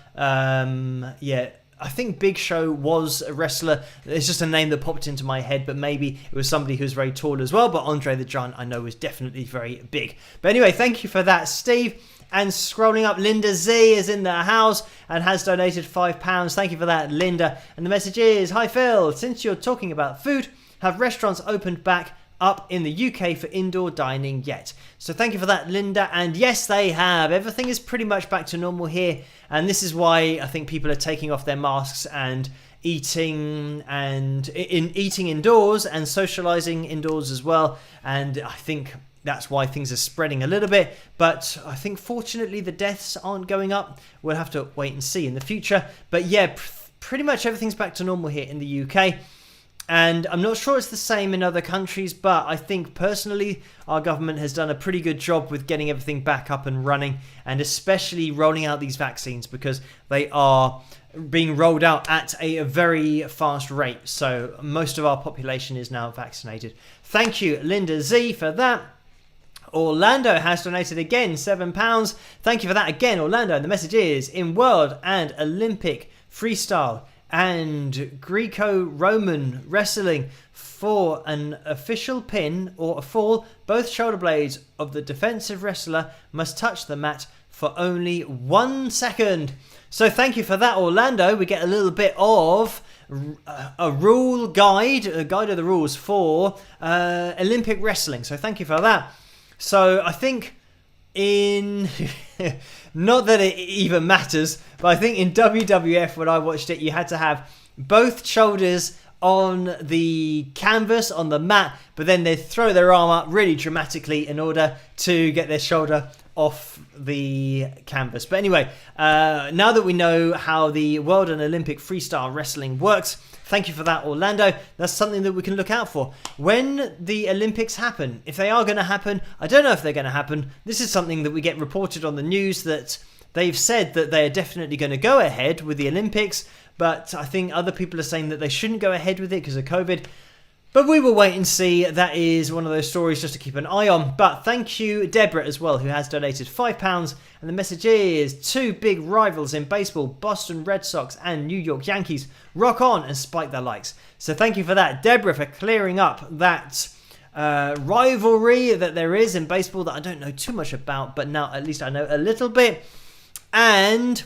I think Big Show was a wrestler. It's just a name that popped into my head, but maybe it was somebody who's very tall as well. But Andre the Giant, I know, is definitely very big. But anyway, thank you for that, Steve. And scrolling up, Linda Z is in the house and has donated £5. Thank you for that, Linda. And the message is, hi Phil, since you're talking about food, have restaurants opened back up in the UK for indoor dining yet? So thank you for that, Linda. And yes, they have. Everything is pretty much back to normal here, and this is why I think people are taking off their masks and eating indoors and socializing indoors as well. And I think that's why things are spreading a little bit, but I think fortunately the deaths aren't going up. We'll have to wait and see in the future. But yeah, pretty much everything's back to normal here in the UK. And I'm not sure it's the same in other countries, but I think personally our government has done a pretty good job with getting everything back up and running, and especially rolling out these vaccines, because they are being rolled out at a very fast rate. So most of our population is now vaccinated. Thank you, Linda Z, for that. Orlando has donated again £7. Thank you for that again, Orlando. And the message is, in world and Olympic freestyle and Greco-Roman wrestling for an official pin or a fall. Both shoulder blades of the defensive wrestler must touch the mat for only 1 second. So thank you for that, Orlando. We get a little bit of a rule guide, a guide of the rules for Olympic wrestling. So thank you for that. So I think in not that it even matters, but I think in WWF when I watched it, you had to have both shoulders on the canvas, on the mat, but then they'd throw their arm up really dramatically in order to get their shoulder off the canvas. But anyway, now that we know how the World and Olympic freestyle wrestling works, thank you for that, Orlando. That's something that we can look out for. When the Olympics happen, if they are going to happen, I don't know if they're going to happen. This is something that we get reported on the news, that they've said that they're definitely going to go ahead with the Olympics, but I think other people are saying that they shouldn't go ahead with it because of COVID. But we will wait and see. That is one of those stories just to keep an eye on. But thank you, Deborah, as well, who has donated £5. And the message is, two big rivals in baseball, Boston Red Sox and New York Yankees, rock on and spike their likes. So thank you for that, Deborah, for clearing up that rivalry that there is in baseball that I don't know too much about, but now at least I know a little bit. And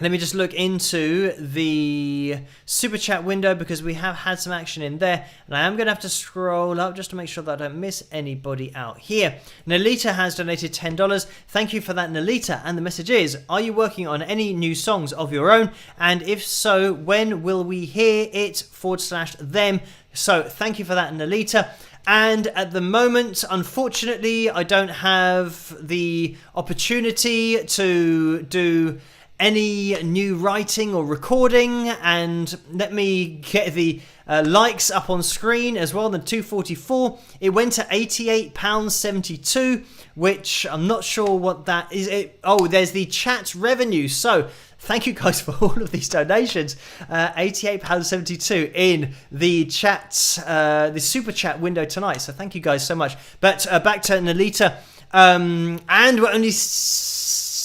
let me just look into the super chat window because we have had some action in there, and I am going to have to scroll up just to make sure that I don't miss anybody out here. Nalita has donated $10. Thank you for that, Nalita. And the message is, are you working on any new songs of your own? And if so, when will we hear it /them? So thank you for that, Nalita. And at the moment, unfortunately, I don't have the opportunity to do any new writing or recording, and let me get the likes up on screen as well. The 244, it went to £88.72, which I'm not sure what that is. There's the chat revenue. So thank you guys for all of these donations. £88.72 in the chat, the super chat window tonight. So thank you guys so much. But back to Nalita, and we're only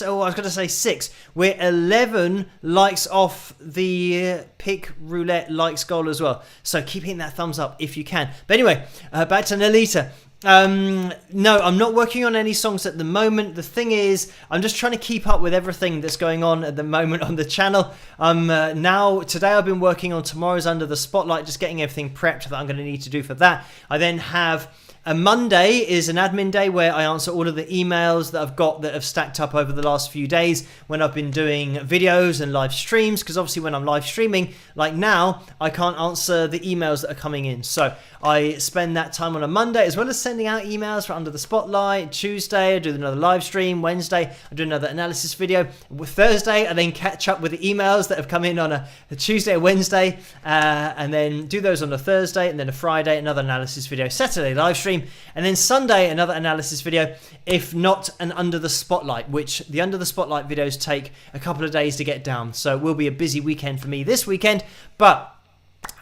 I was going to say 6. We're 11 likes off the pick roulette likes goal as well. So keep hitting that thumbs up if you can. But anyway, back to Nalita. No, I'm not working on any songs at the moment. The thing is, I'm just trying to keep up with everything that's going on at the moment on the channel. Today I've been working on tomorrow's Under the Spotlight, just getting everything prepped that I'm going to need to do for that. I then have a Monday is an admin day where I answer all of the emails that I've got that have stacked up over the last few days when I've been doing videos and live streams, because obviously when I'm live streaming, like now, I can't answer the emails that are coming in. So I spend that time on a Monday, as well as sending out emails for Under the Spotlight. Tuesday, I do another live stream. Wednesday, I do another analysis video. With Thursday, I then catch up with the emails that have come in on a Tuesday or Wednesday, and then do those on a Thursday, and then a Friday, another analysis video. Saturday, live stream. And then Sunday, another analysis video, if not an Under the Spotlight, which the Under the Spotlight videos take a couple of days to get down. So it will be a busy weekend for me this weekend, but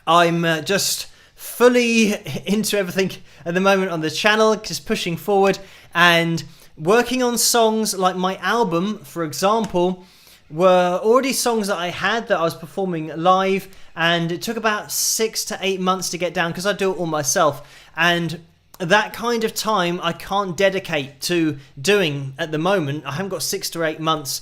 I'm just fully into everything at the moment on the channel, just pushing forward and working on songs. Like my album, for example, were already songs that I had that I was performing live, and it took about 6 to 8 months to get down because I do it all myself, and that kind of time I can't dedicate to doing at the moment. I haven't got 6 to 8 months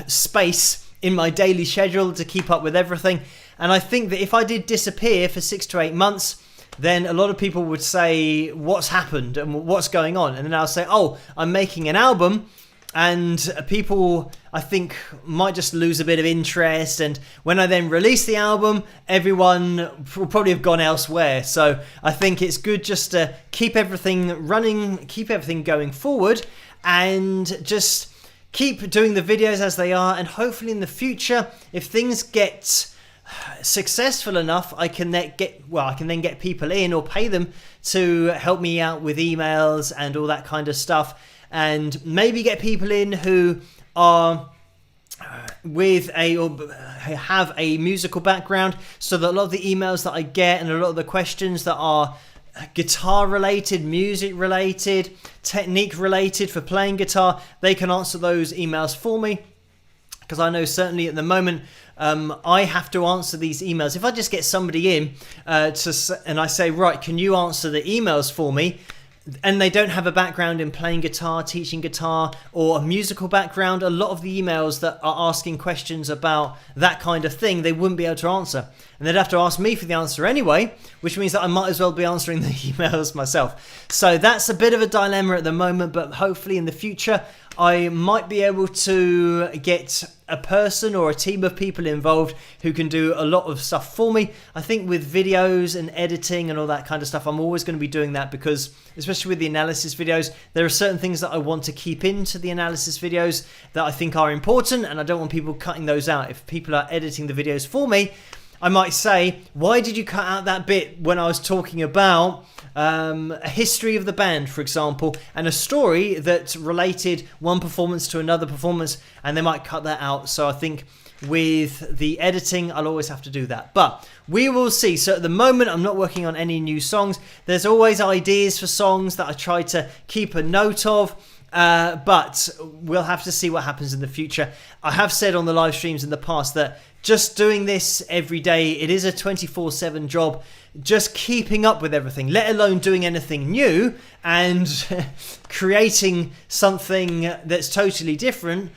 space in my daily schedule to keep up with everything. And I think that if I did disappear for 6 to 8 months, then a lot of people would say, what's happened and what's going on? And then I'll say, oh, I'm making an album. And people, I think, might just lose a bit of interest. And when I then release the album, everyone will probably have gone elsewhere. So I think it's good just to keep everything running, keep everything going forward, and just keep doing the videos as they are. And hopefully in the future, if things get successful enough, I can then get people in or pay them to help me out with emails and all that kind of stuff. And maybe get people in who are have a musical background, so that a lot of the emails that I get and a lot of the questions that are guitar related, music related, technique related for playing guitar, they can answer those emails for me. because I know certainly at the moment I have to answer these emails. If I just get somebody in and I say, right, can you answer the emails for me? And they don't have a background in playing guitar, teaching guitar, or a musical background, a lot of the emails that are asking questions about that kind of thing, they wouldn't be able to answer. And they'd have to ask me for the answer anyway, which means that I might as well be answering the emails myself. So that's a bit of a dilemma at the moment, but hopefully in the future, I might be able to get a person or a team of people involved who can do a lot of stuff for me. I think with videos and editing and all that kind of stuff, I'm always going to be doing that because, especially with the analysis videos, there are certain things that I want to keep into the analysis videos that I think are important, and I don't want people cutting those out. If people are editing the videos for me, I might say, why did you cut out that bit when I was talking about a history of the band, for example, and a story that related one performance to another performance, and they might cut that out. So I think with the editing, I'll always have to do that. But we will see. So at the moment, I'm not working on any new songs. There's always ideas for songs that I try to keep a note of. But we'll have to see what happens in the future. I have said on the live streams in the past that just doing this every day, it is a 24/7 job. Just keeping up with everything, let alone doing anything new and creating something that's totally different.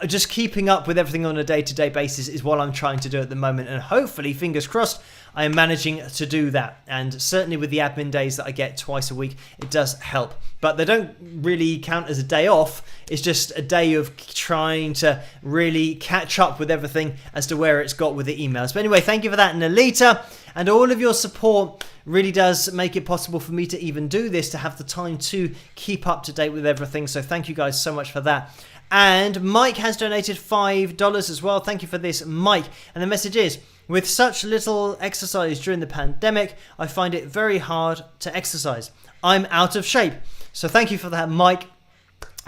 Just keeping up with everything on a day-to-day basis is what I'm trying to do at the moment, and hopefully, fingers crossed, I am managing to do that. And certainly with the admin days that I get twice a week, it does help. But they don't really count as a day off. It's just a day of trying to really catch up with everything as to where it's got with the emails. But anyway, thank you for that, Nalita. And all of your support really does make it possible for me to even do this, to have the time to keep up to date with everything. So thank you guys so much for that. And Mike has donated $5 as well. Thank you for this, Mike. And the message is, with such little exercise during the pandemic, I find it very hard to exercise. I'm out of shape. So thank you for that, Mike.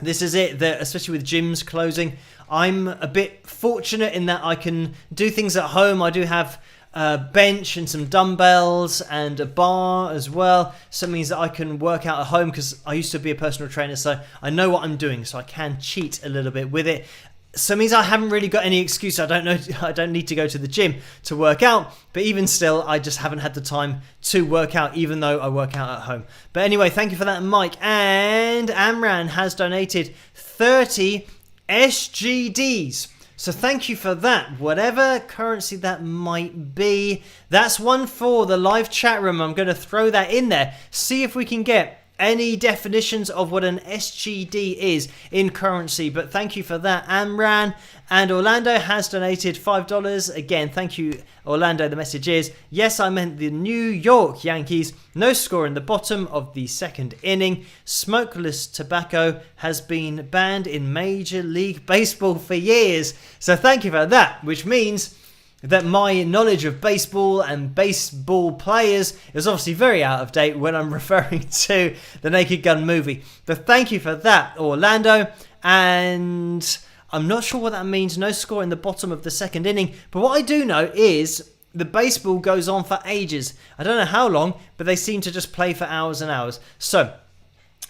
This is it, especially with gyms closing. I'm a bit fortunate in that I can do things at home. I do have a bench and some dumbbells and a bar as well. So it means that I can work out at home because I used to be a personal trainer, so I know what I'm doing, so I can cheat a little bit with it. So it means I haven't really got any excuse. I don't need to go to the gym to work out, but even still, I just haven't had the time to work out, even though I work out at home. But anyway, thank you for that, Mike. And Amran has donated 30 SGDs. So thank you for that, whatever currency that might be. That's one for the live chat room. I'm going to throw that in there. See if we can get any definitions of what an SGD is in currency. But thank you for that, Amran. And Orlando has donated $5. Again, thank you, Orlando. The message is, yes, I meant the New York Yankees. No score in the bottom of the second inning. Smokeless tobacco has been banned in Major League Baseball for years. So thank you for that, which means that my knowledge of baseball and baseball players is obviously very out of date when I'm referring to the Naked Gun movie. But thank you for that, Orlando. And I'm not sure what that means, no score in the bottom of the second inning. But what I do know is the baseball goes on for ages. I don't know how long, but they seem to just play for hours and hours. So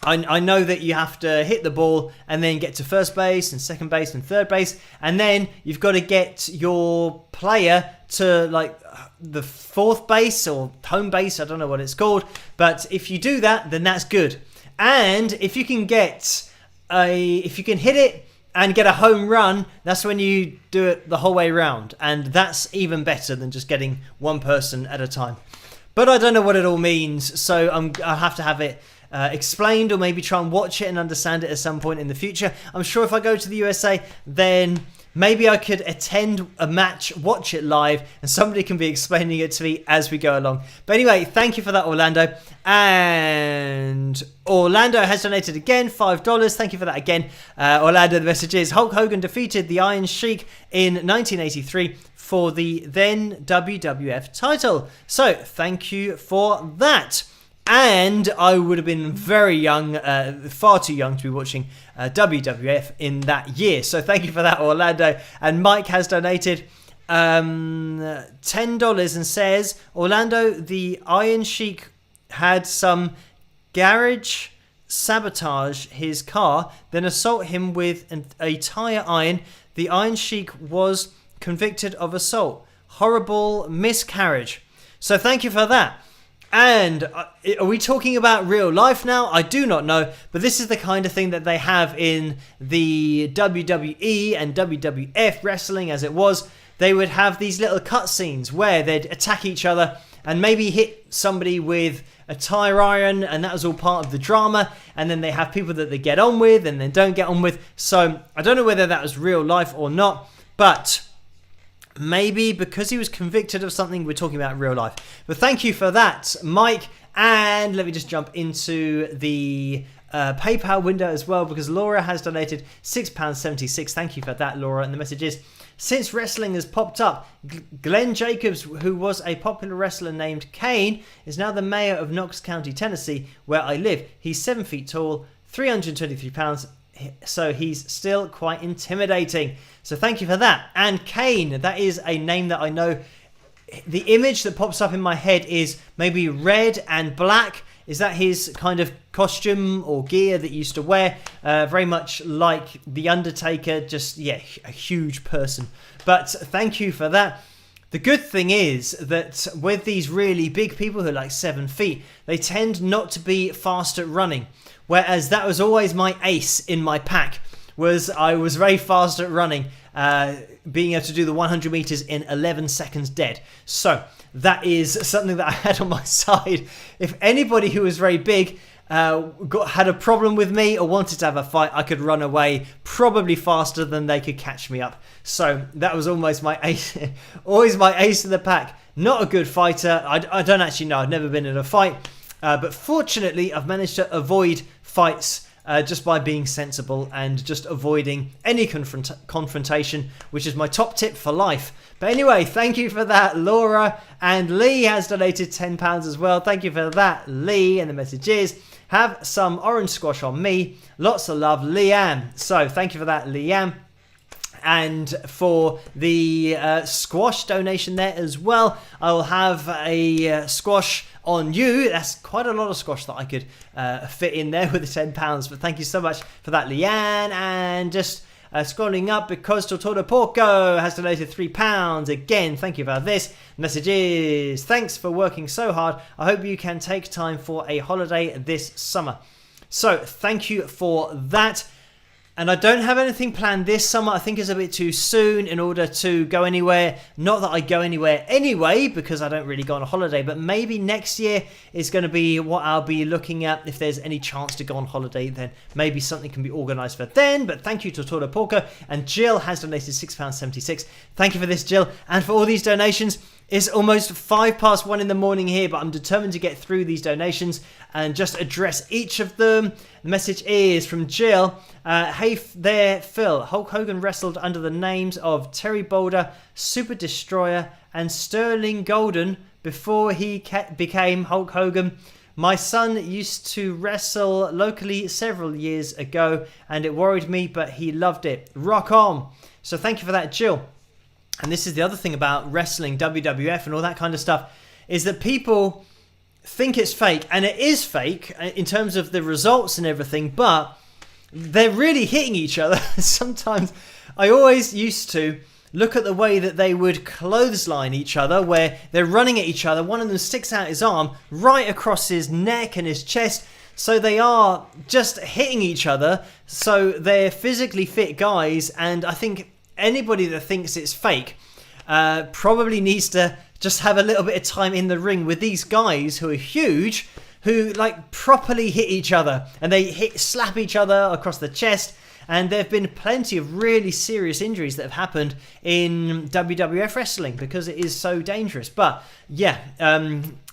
I know that you have to hit the ball and then get to first base and second base and third base, and then you've got to get your player to like the fourth base or home base, I don't know what it's called, but if you do that, then that's good. And if you can hit it and get a home run, that's when you do it the whole way around, and that's even better than just getting one person at a time. But I don't know what it all means, so I'll have to have it explained, or maybe try and watch it and understand it at some point in the future. I'm sure if I go to the USA, then maybe I could attend a match, watch it live, and somebody can be explaining it to me as we go along. But anyway, thank you for that, Orlando. And Orlando has donated again, $5. Thank you for that again. Orlando, the message is, Hulk Hogan defeated the Iron Sheik in 1983 for the then WWF title. So thank you for that. And I would have been very young, far too young to be watching WWF in that year. So thank you for that, Orlando. And Mike has donated $10 and says, Orlando, the Iron Sheik had some garage sabotage his car, then assault him with a tire iron, the Iron Sheik was convicted of assault. Horrible miscarriage. So thank you for that. And are we talking about real life now? I do not know, but this is the kind of thing that they have in the WWE and WWF wrestling as it was. They would have these little cutscenes where they'd attack each other and maybe hit somebody with a tire iron, and that was all part of the drama. And then they have people that they get on with and then don't get on with. So I don't know whether that was real life or not, but maybe because he was convicted of something, we're talking about real life. But thank you for that, Mike. And let me just jump into the PayPal window as well, because Laura has donated £6.76. Thank you for that, Laura. And the message is, since wrestling has popped up, Glenn Jacobs, who was a popular wrestler named Kane, is now the mayor of Knox County, Tennessee, where I live. He's 7 feet tall, 323 pounds, so he's still quite intimidating. So thank you for that. And Kane, that is a name that I know. The image that pops up in my head is maybe red and black. Is that his kind of costume or gear that he used to wear? Very much like The Undertaker, just, yeah, a huge person. But thank you for that. The good thing is that with these really big people who are like 7 feet, they tend not to be fast at running. Whereas that was always my ace in my pack, was I was very fast at running, being able to do the 100 meters in 11 seconds dead. So that is something that I had on my side. If anybody who was very big had a problem with me or wanted to have a fight, I could run away probably faster than they could catch me up. So that was almost my ace, always my ace in the pack. Not a good fighter. I don't actually know. I've never been in a fight. But fortunately, I've managed to avoid fights just by being sensible and just avoiding any confrontation, which is my top tip for life. But anyway, thank you for that, Laura. And Lee has donated £10 as well. Thank you for that, Lee. And the message is, have some orange squash on me. Lots of love, Leanne. So thank you for that, Leanne. And for the squash donation there as well, I will have a squash on you. That's quite a lot of squash that I could fit in there with the £10. But thank you so much for that, Leanne. And just scrolling up, because Tortoro Porco has donated £3. Again, thank you for this. Message is, thanks for working so hard. I hope you can take time for a holiday this summer. So thank you for that. And I don't have anything planned this summer. I think it's a bit too soon in order to go anywhere. Not that I go anywhere anyway, because I don't really go on a holiday. But maybe next year is going to be what I'll be looking at. If there's any chance to go on holiday, then maybe something can be organised for then. But thank you to Toro Porco. And Jill has donated £6.76. Thank you for this, Jill. And for all these donations. It's almost 1:05 in the morning here, but I'm determined to get through these donations and just address each of them. The message is from Jill. Hey there, Phil. Hulk Hogan wrestled under the names of Terry Boulder, Super Destroyer, and Sterling Golden before he became Hulk Hogan. My son used to wrestle locally several years ago, and it worried me, but he loved it. Rock on. So thank you for that, Jill. And this is the other thing about wrestling, WWF and all that kind of stuff, is that people think it's fake. And it is fake in terms of the results and everything, but they're really hitting each other. Sometimes I always used to look at the way that they would clothesline each other, where they're running at each other. One of them sticks out his arm right across his neck and his chest. So they are just hitting each other. So they're physically fit guys. And I think anybody that thinks it's fake probably needs to just have a little bit of time in the ring with these guys who are huge, who like properly hit each other, and they slap each other across the chest. And there have been plenty of really serious injuries that have happened in WWF wrestling because it is so dangerous. But yeah,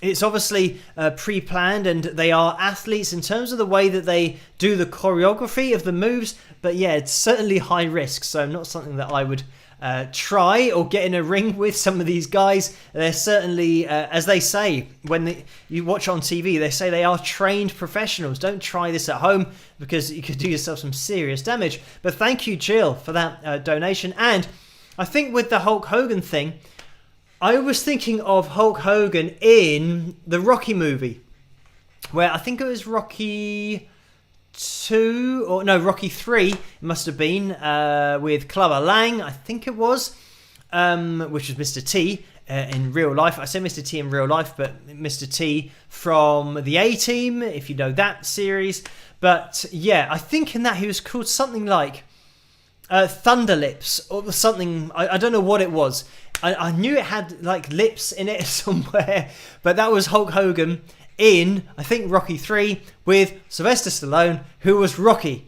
it's obviously pre-planned, and they are athletes in terms of the way that they do the choreography of the moves. But yeah, it's certainly high risk, so not something that I would try or get in a ring with some of these guys. They're certainly, as they say, when you watch on TV, they say they are trained professionals. Don't try this at home because you could do yourself some serious damage. But thank you, Jill, for that donation. And I think with the Hulk Hogan thing, I was thinking of Hulk Hogan in the Rocky movie, where I think it was Rocky 2, or no, Rocky 3 must have been, with Clubber Lang, I think it was, which was Mr. T in real life. I say Mr. T in real life, but Mr. T from the A-Team, if you know that series. But yeah, I think in that he was called something like Thunder Lips or something. I don't know what it was. I knew it had like lips in it somewhere, but that was Hulk Hogan in, I think, Rocky 3 with Sylvester Stallone, who was Rocky.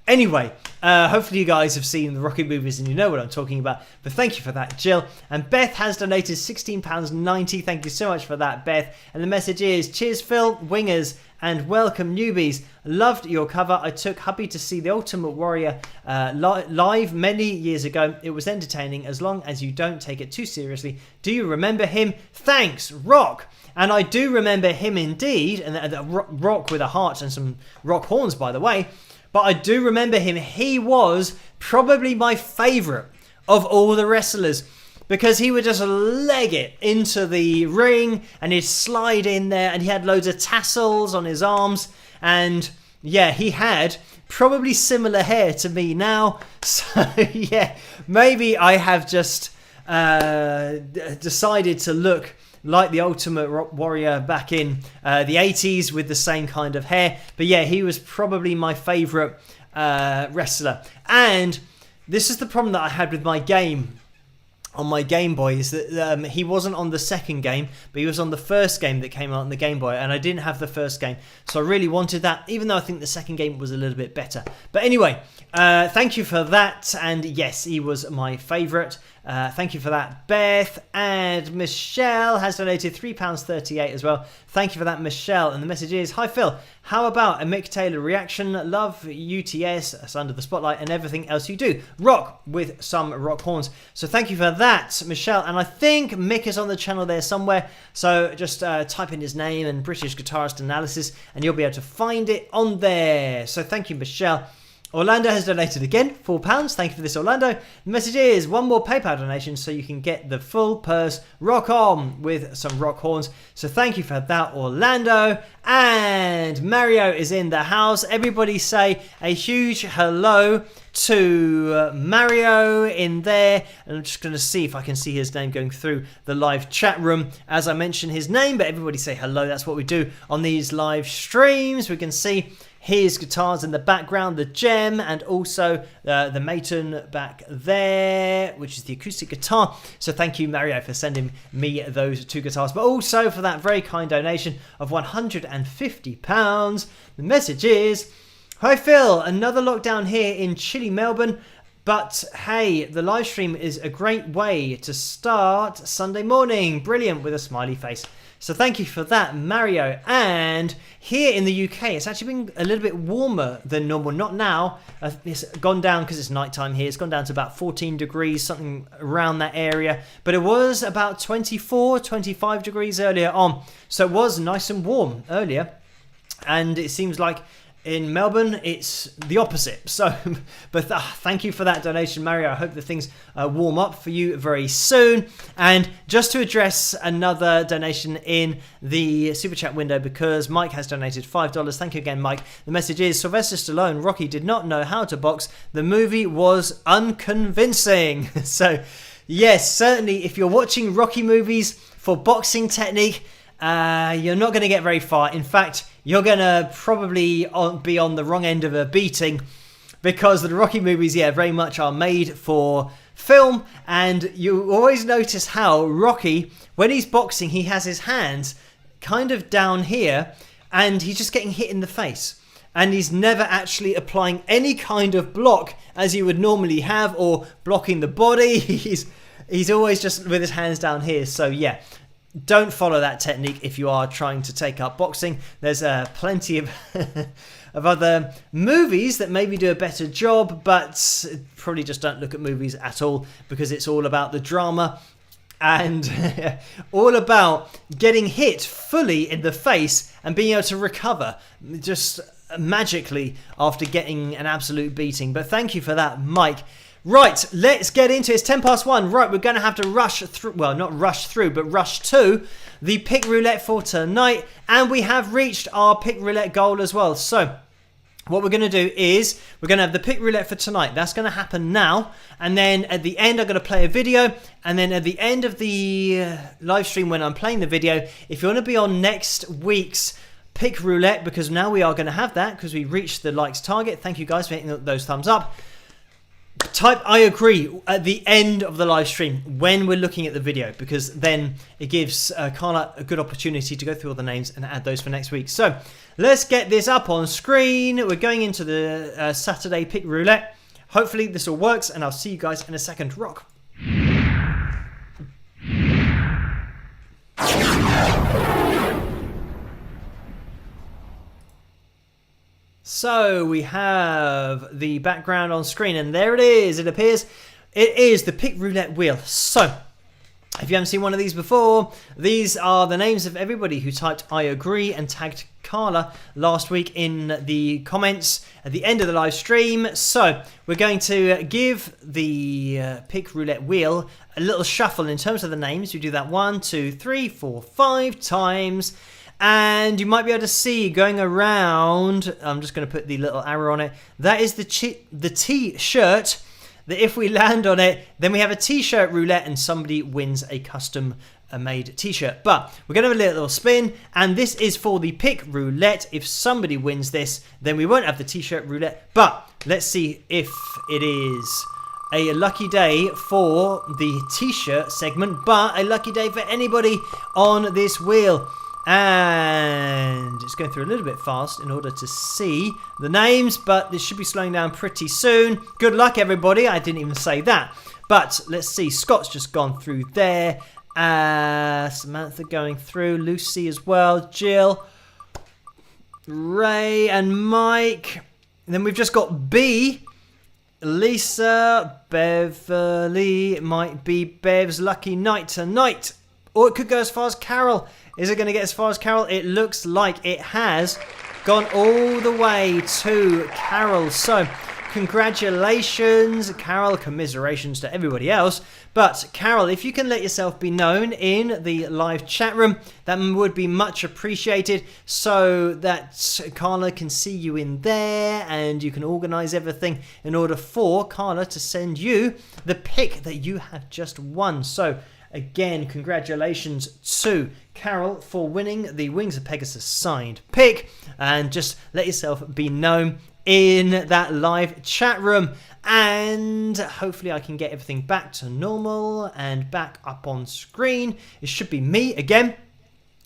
Anyway, hopefully you guys have seen the Rocky movies and you know what I'm talking about. But thank you for that, Jill. And Beth has donated £16.90. Thank you so much for that, Beth. And the message is, cheers, Phil, wingers, and welcome, newbies. Loved your cover. I took hubby to see The Ultimate Warrior live many years ago. It was entertaining as long as you don't take it too seriously. Do you remember him? Thanks, Rock. And I do remember him indeed. And Rock with a heart and some rock horns, by the way. But I do remember him. He was probably my favourite of all the wrestlers because he would just leg it into the ring and he'd slide in there and he had loads of tassels on his arms. And yeah, he had probably similar hair to me now. So yeah, maybe I have just decided to look like the Ultimate Warrior back in the 80s with the same kind of hair. But yeah, he was probably my favourite wrestler. And this is the problem that I had with my game on my Game Boy, is that he wasn't on the second game, but he was on the first game that came out on the Game Boy, and I didn't have the first game, so I really wanted that, even though I think the second game was a little bit better. But anyway, thank you for that, and yes, he was my favourite. Thank you for that, Beth. And Michelle has donated £3.38 as well. Thank you for that, Michelle. And the message is, hi Phil, how about a Mick Taylor reaction? Love UTS, that's Under the Spotlight, and everything else you do. Rock with some rock horns. So thank you for that, Michelle. And I think Mick is on the channel there somewhere. So just type in his name and British Guitarist Analysis and you'll be able to find it on there. So thank you, Michelle. Orlando has donated again, £4. Thank you for this, Orlando. The message is, one more PayPal donation so you can get the full purse rock on with some rock horns. So thank you for that, Orlando. And Mario is in the house. Everybody say a huge hello to Mario in there. And I'm just going to see if I can see his name going through the live chat room as I mention his name. But everybody say hello. That's what we do on these live streams. We can see his guitars in the background, the Gem, and also the Maton back there, which is the acoustic guitar. So thank you, Mario, for sending me those two guitars, but also for that very kind donation of £150. The message is, hi Phil, another lockdown here in chilly Melbourne, but hey, the live stream is a great way to start Sunday morning. Brilliant, with a smiley face. So thank you for that, Mario. And here in the UK, it's actually been a little bit warmer than normal. Not now. It's gone down because it's nighttime here. It's gone down to about 14 degrees, something around that area. But it was about 24, 25 degrees earlier on. So it was nice and warm earlier. And it seems like in Melbourne, it's the opposite. So, but thank you for that donation, Mario. I hope that things warm up for you very soon. And just to address another donation in the Super Chat window, because Mike has donated $5. Thank you again, Mike. The message is, Sylvester Stallone, Rocky did not know how to box. The movie was unconvincing. So, yes, certainly, if you're watching Rocky movies for boxing technique, you're not going to get very far. In fact, you're going to probably be on the wrong end of a beating, because the Rocky movies, very much are made for film. And you always notice how Rocky, when he's boxing, he has his hands kind of down here and he's just getting hit in the face. And he's never actually applying any kind of block as you would normally have, or blocking the body. He's always just with his hands down here. So yeah, don't follow that technique if you are trying to take up boxing. There's plenty of of other movies that maybe do a better job, but probably just don't look at movies at all, because it's all about the drama and all about getting hit fully in the face and being able to recover just magically after getting an absolute beating. But thank you for that, Mike. Right, let's get into it. It's 1:10. Right, we're going to have to rush through, well, not rush through, but rush to the pick roulette for tonight. And we have reached our pick roulette goal as well. So what we're going to do is we're going to have the pick roulette for tonight. That's going to happen now. And then at the end, I'm going to play a video. And then at the end of the live stream when I'm playing the video, if you want to be on next week's pick roulette, because now we are going to have that because we reached the likes target. Thank you guys for hitting those thumbs up. Type I agree at the end of the live stream when we're looking at the video, because then it gives Carla a good opportunity to go through all the names and add those for next week. So let's get this up on screen. We're going into the Saturday pick roulette. Hopefully this all works, and I'll see you guys in a second. Rock. So we have the background on screen, and there it is. It appears it is the pick roulette wheel. So if you haven't seen one of these before, these are the names of everybody who typed I agree and tagged Carla last week in the comments at the end of the live stream. So we're going to give the pick roulette wheel a little shuffle in terms of the names. We do that 1, 2, 3, 4, 5 times. And you might be able to see going around, I'm just going to put the little arrow on it, that is the T-shirt, that if we land on it, then we have a T-shirt roulette and somebody wins a custom made T-shirt. But we're going to have a little spin, and this is for the pick roulette. If somebody wins this, then we won't have the T-shirt roulette. But let's see if it is a lucky day for the T-shirt segment, but a lucky day for anybody on this wheel. And it's going through a little bit fast in order to see the names, but this should be slowing down pretty soon. Good luck, everybody. I didn't even say that. But let's see. Scott's just gone through there. Samantha going through. Lucy as well. Jill. Ray and Mike. And then we've just got B. Lisa. Beverly. It might be Bev's lucky night tonight. Or it could go as far as Carol. Is it going to get as far as Carol? It looks like it has gone all the way to Carol. So, congratulations, Carol. Commiserations to everybody else. But, Carol, if you can let yourself be known in the live chat room, that would be much appreciated, so that Carla can see you in there and you can organise everything in order for Carla to send you the pick that you have just won. So, again, congratulations to Carol for winning the Wings of Pegasus signed pick, and just let yourself be known in that live chat room, and hopefully I can get everything back to normal and back up on screen. It should be me again.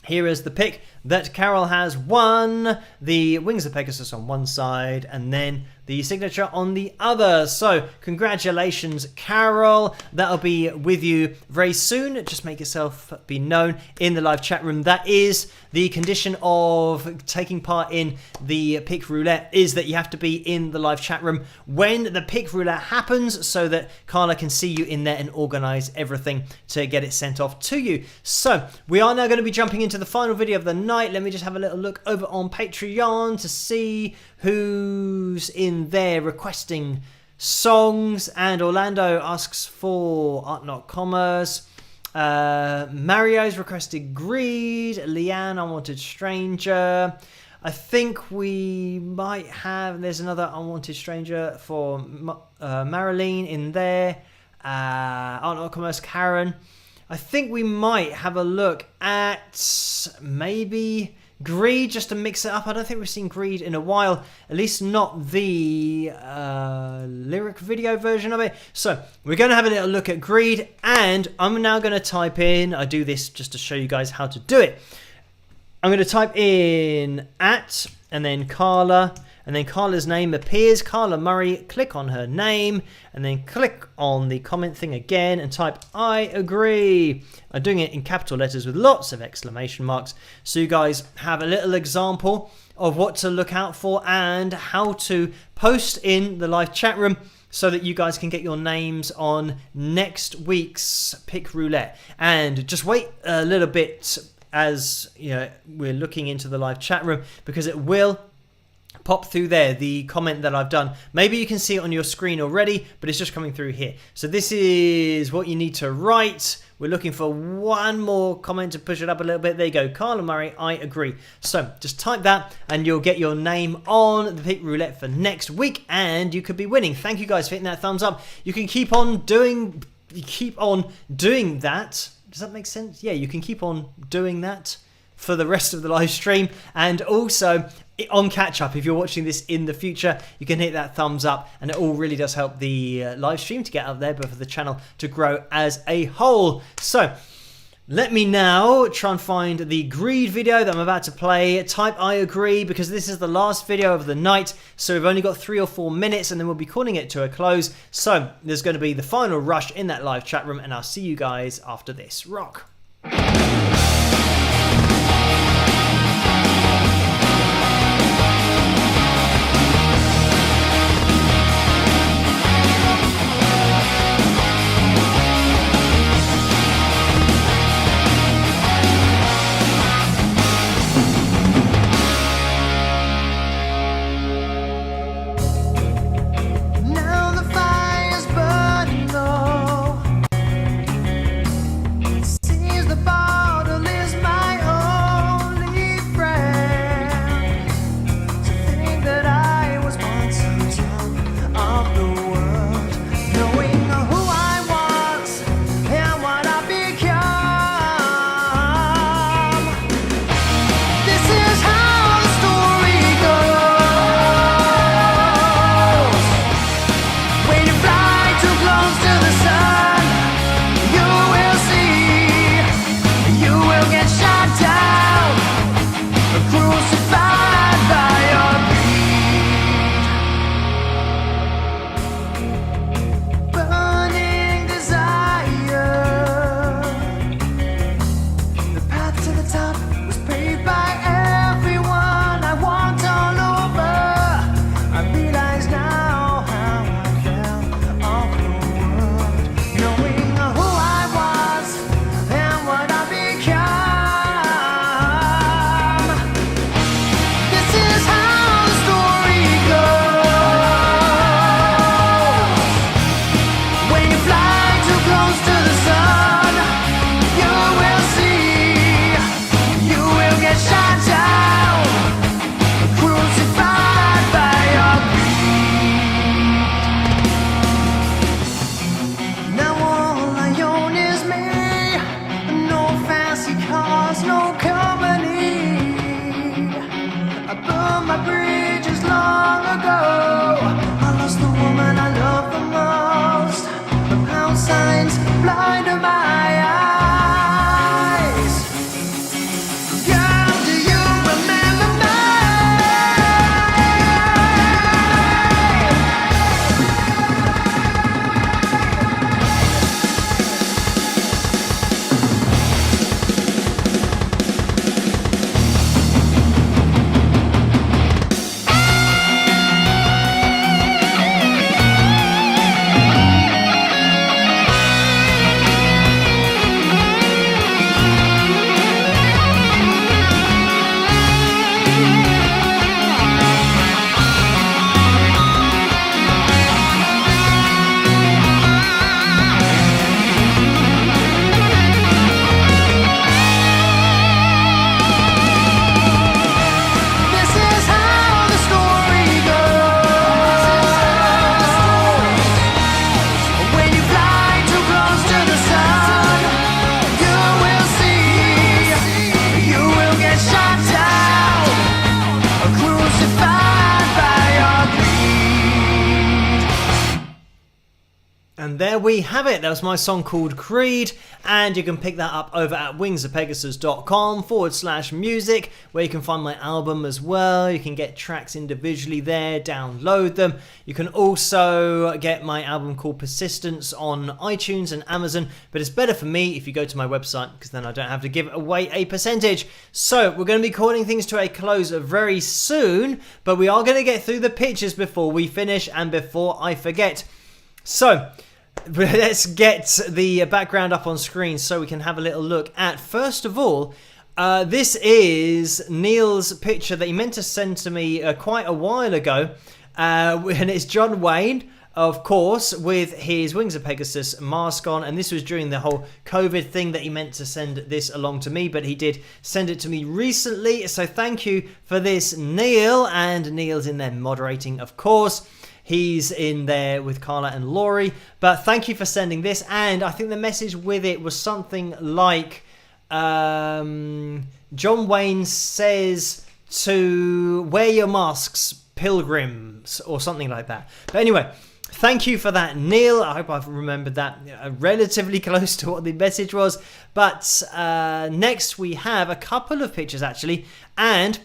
Here is the pick that Carol has won, the Wings of Pegasus on one side and then the signature on the other. So congratulations, Carol. That'll be with you very soon. Just make yourself be known in the live chat room. That is the condition of taking part in the pick roulette, is that you have to be in the live chat room when the pick roulette happens, so that Carla can see you in there and organize everything to get it sent off to you. So we are now going to be jumping into the final video of the night. Let me just have a little look over on Patreon to see who's in there requesting songs. And Orlando asks for Art Not Commerce. Mario's requested Greed. Leanne, Unwanted Stranger. I think we might have, there's another Unwanted Stranger for Marilyn in there. Art Not Commerce, Karen. I think we might have a look at maybe Greed, just to mix it up. I don't think we've seen Greed in a while, at least not the lyric video version of it. So we're going to have a little look at Greed, and I'm now going to type in, I do this just to show you guys how to do it. I'm going to type in @ and then Carla, and then Carla's name appears, Carla Murray. Click on her name and then click on the comment thing again and type I agree. I'm doing it in capital letters with lots of exclamation marks, so you guys have a little example of what to look out for and how to post in the live chat room, so that you guys can get your names on next week's pick roulette. And just wait a little bit as we're looking into the live chat room, because it will pop through there, the comment that I've done. Maybe you can see it on your screen already, but it's just coming through here. So this is what you need to write We're looking for one more comment to push it up a little bit. There you go, Carla Murray, I agree. So just type that and you'll get your name on the Pick Roulette for next week, and you could be winning. Thank you guys for hitting that thumbs up. You can keep on doing that. Does that make sense? Yeah, you can keep on doing that for the rest of the live stream, and also on catch up, if you're watching this in the future, you can hit that thumbs up, and it all really does help the live stream to get out there, but for the channel to grow as a whole. So let me now try and find the greed video that I'm about to play. Type I agree, because this is the last video of the night, so we've only got 3 or 4 minutes and then we'll be calling it to a close. So there's going to be the final rush in that live chat room, and I'll see you guys after this. Rock. Now the fire's burning low. Seems the bottle is my only friend. To think that I was once on top of the world, knowing who I was and what I become. This is how the story goes. When you fly too close to the sun, you will see, you will get shot down, crucified by your greed. Burning desire. The path to the top was paved by everyone I walked all over. I realize now how I fell off the world, knowing who I was and what I become. This is how the story goes. When you fly too close to the sun, you will see, you will get shot down, crucified by your greed. Now all I own is me, no fancy cars, no company. I burned my bridges long ago. I lost the woman I love the most. The pound signs blinded my eyes. Girl, do you remember me? This is how the story goes. When you fly too close to the sun, you will see, you will get shot down, crucified by your greed. And there we have it. That was my song called Creed, and you can pick that up over at wingsofpegasus.com/music, where you can find my album as well. You can get tracks individually there, download them. You can also get my album called Persistence on iTunes and Amazon, but it's better for me if you go to my website, because then I don't have to give away a percentage. So we're going to be calling things to a close very soon, but we are going to get through the pictures before we finish and before I forget. So let's get the background up on screen so we can have a little look at, first of all, this is Neil's picture that he meant to send to me quite a while ago, and it's John Wayne of course, with his Wings of Pegasus mask on, and this was during the whole COVID thing that he meant to send this along to me, but he did send it to me recently, so thank you for this, Neil, and Neil's in there moderating, of course. He's in there with Carla and Laurie, but thank you for sending this, and I think the message with it was something like, John Wayne says to wear your masks, pilgrims, or something like that. But anyway, thank you for that, Neil. I hope I've remembered that relatively close to what the message was. But next we have a couple of pictures, actually, and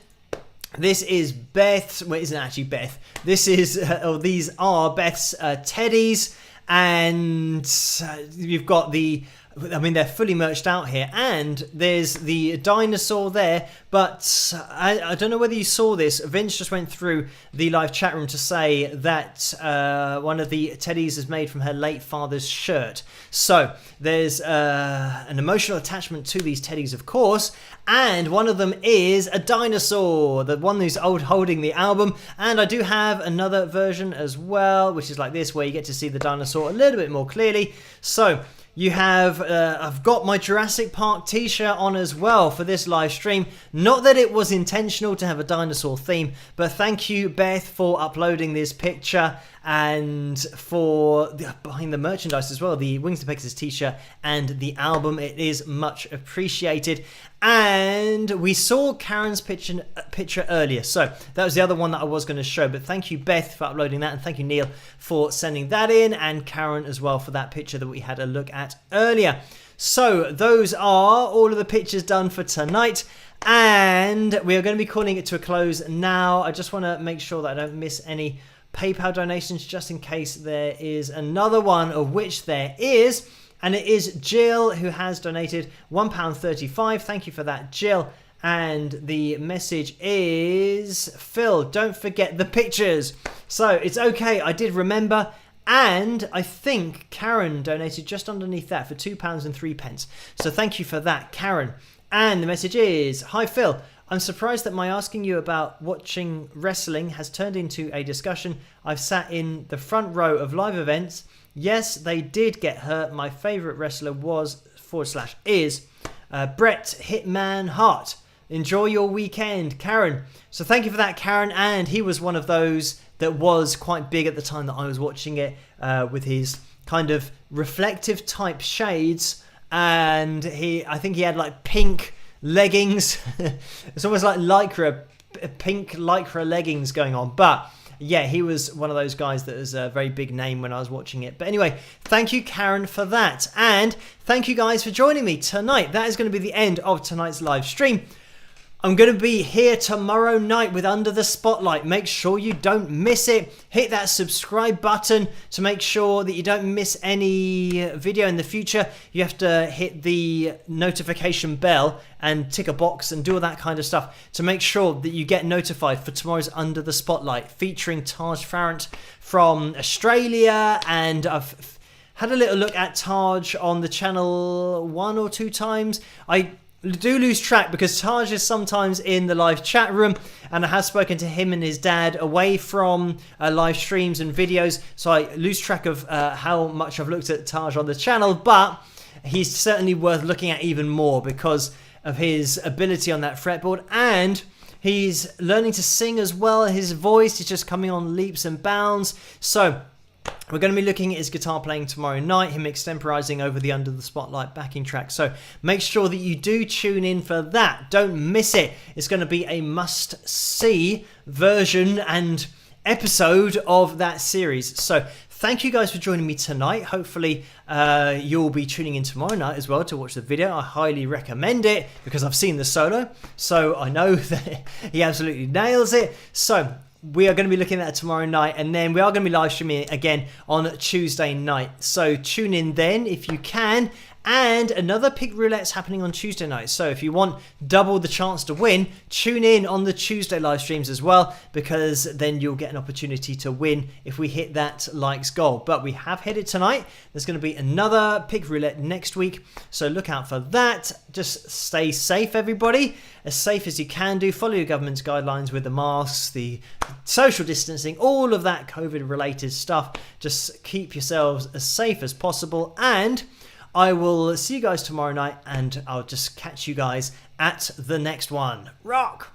this is Beth's. Well, it isn't actually Beth. This is, these are Beth's teddies, and you've got the. I mean, they're fully merched out here, and there's the dinosaur there, but I don't know whether you saw this. Vince just went through the live chat room to say that one of the teddies is made from her late father's shirt. So there's an emotional attachment to these teddies, of course, and one of them is a dinosaur, the one who's holding the album, and I do have another version as well, which is like this, where you get to see the dinosaur a little bit more clearly. So you have, I've got my Jurassic Park t-shirt on as well for this live stream. Not that it was intentional to have a dinosaur theme, but thank you, Beth, for uploading this picture and for buying the merchandise as well, the Wings of Pegasus t-shirt and the album. It is much appreciated. And we saw Karen's picture earlier, so that was the other one that I was going to show, but thank you, Beth, for uploading that, and thank you, Neil, for sending that in, and Karen as well for that picture that we had a look at earlier. So those are all of the pictures done for tonight, and we are going to be calling it to a close now. I just want to make sure that I don't miss any PayPal donations, just in case there is another one, of which there is. And it is Jill who has donated £1.35. Thank you for that, Jill. And the message is, Phil, don't forget the pictures. So it's okay, I did remember. And I think Karen donated just underneath that for £2.03. So thank you for that, Karen. And the message is, hi, Phil. I'm surprised that my asking you about watching wrestling has turned into a discussion. I've sat in the front row of live events. Yes, they did get hurt. My favourite wrestler was / is Bret Hitman Hart. Enjoy your weekend, Karen. So thank you for that, Karen. And he was one of those that was quite big at the time that I was watching it, with his kind of reflective type shades. And I think he had like pink leggings. It's almost like lycra, pink lycra leggings going on. But yeah, he was one of those guys that was a very big name when I was watching it. But anyway, thank you, Karen, for that. And thank you guys for joining me tonight. That is going to be the end of tonight's live stream. I'm going to be here tomorrow night with Under the Spotlight. Make sure you don't miss it. Hit that subscribe button to make sure that you don't miss any video in the future. You have to hit the notification bell and tick a box and do all that kind of stuff to make sure that you get notified for tomorrow's Under the Spotlight, featuring Taj Farrant from Australia. And I've had a little look at Taj on the channel 1 or 2 times. I do lose track because Taj is sometimes in the live chat room, and I have spoken to him and his dad away from live streams and videos, so I lose track of how much I've looked at Taj on the channel. But he's certainly worth looking at even more because of his ability on that fretboard, and he's learning to sing as well. His voice is just coming on leaps and bounds. So we're going to be looking at his guitar playing tomorrow night, him extemporizing over the Under the Spotlight backing track. So make sure that you do tune in for that. Don't miss it. It's going to be a must-see version and episode of that series. So thank you guys for joining me tonight. Hopefully you'll be tuning in tomorrow night as well to watch the video. I highly recommend it because I've seen the solo, so I know that he absolutely nails it. So we are going to be looking at that tomorrow night, and then we are going to be live streaming again on Tuesday night. So tune in then if you can. And another Pick Roulette's happening on Tuesday night. So if you want double the chance to win, tune in on the Tuesday live streams as well, because then you'll get an opportunity to win if we hit that likes goal. But we have hit it tonight. There's going to be another Pick Roulette next week, so look out for that. Just stay safe, everybody, as safe as you can do. Follow your government's guidelines with the masks, the social distancing, all of that COVID related stuff. Just keep yourselves as safe as possible, and I will see you guys tomorrow night, and I'll just catch you guys at the next one. Rock!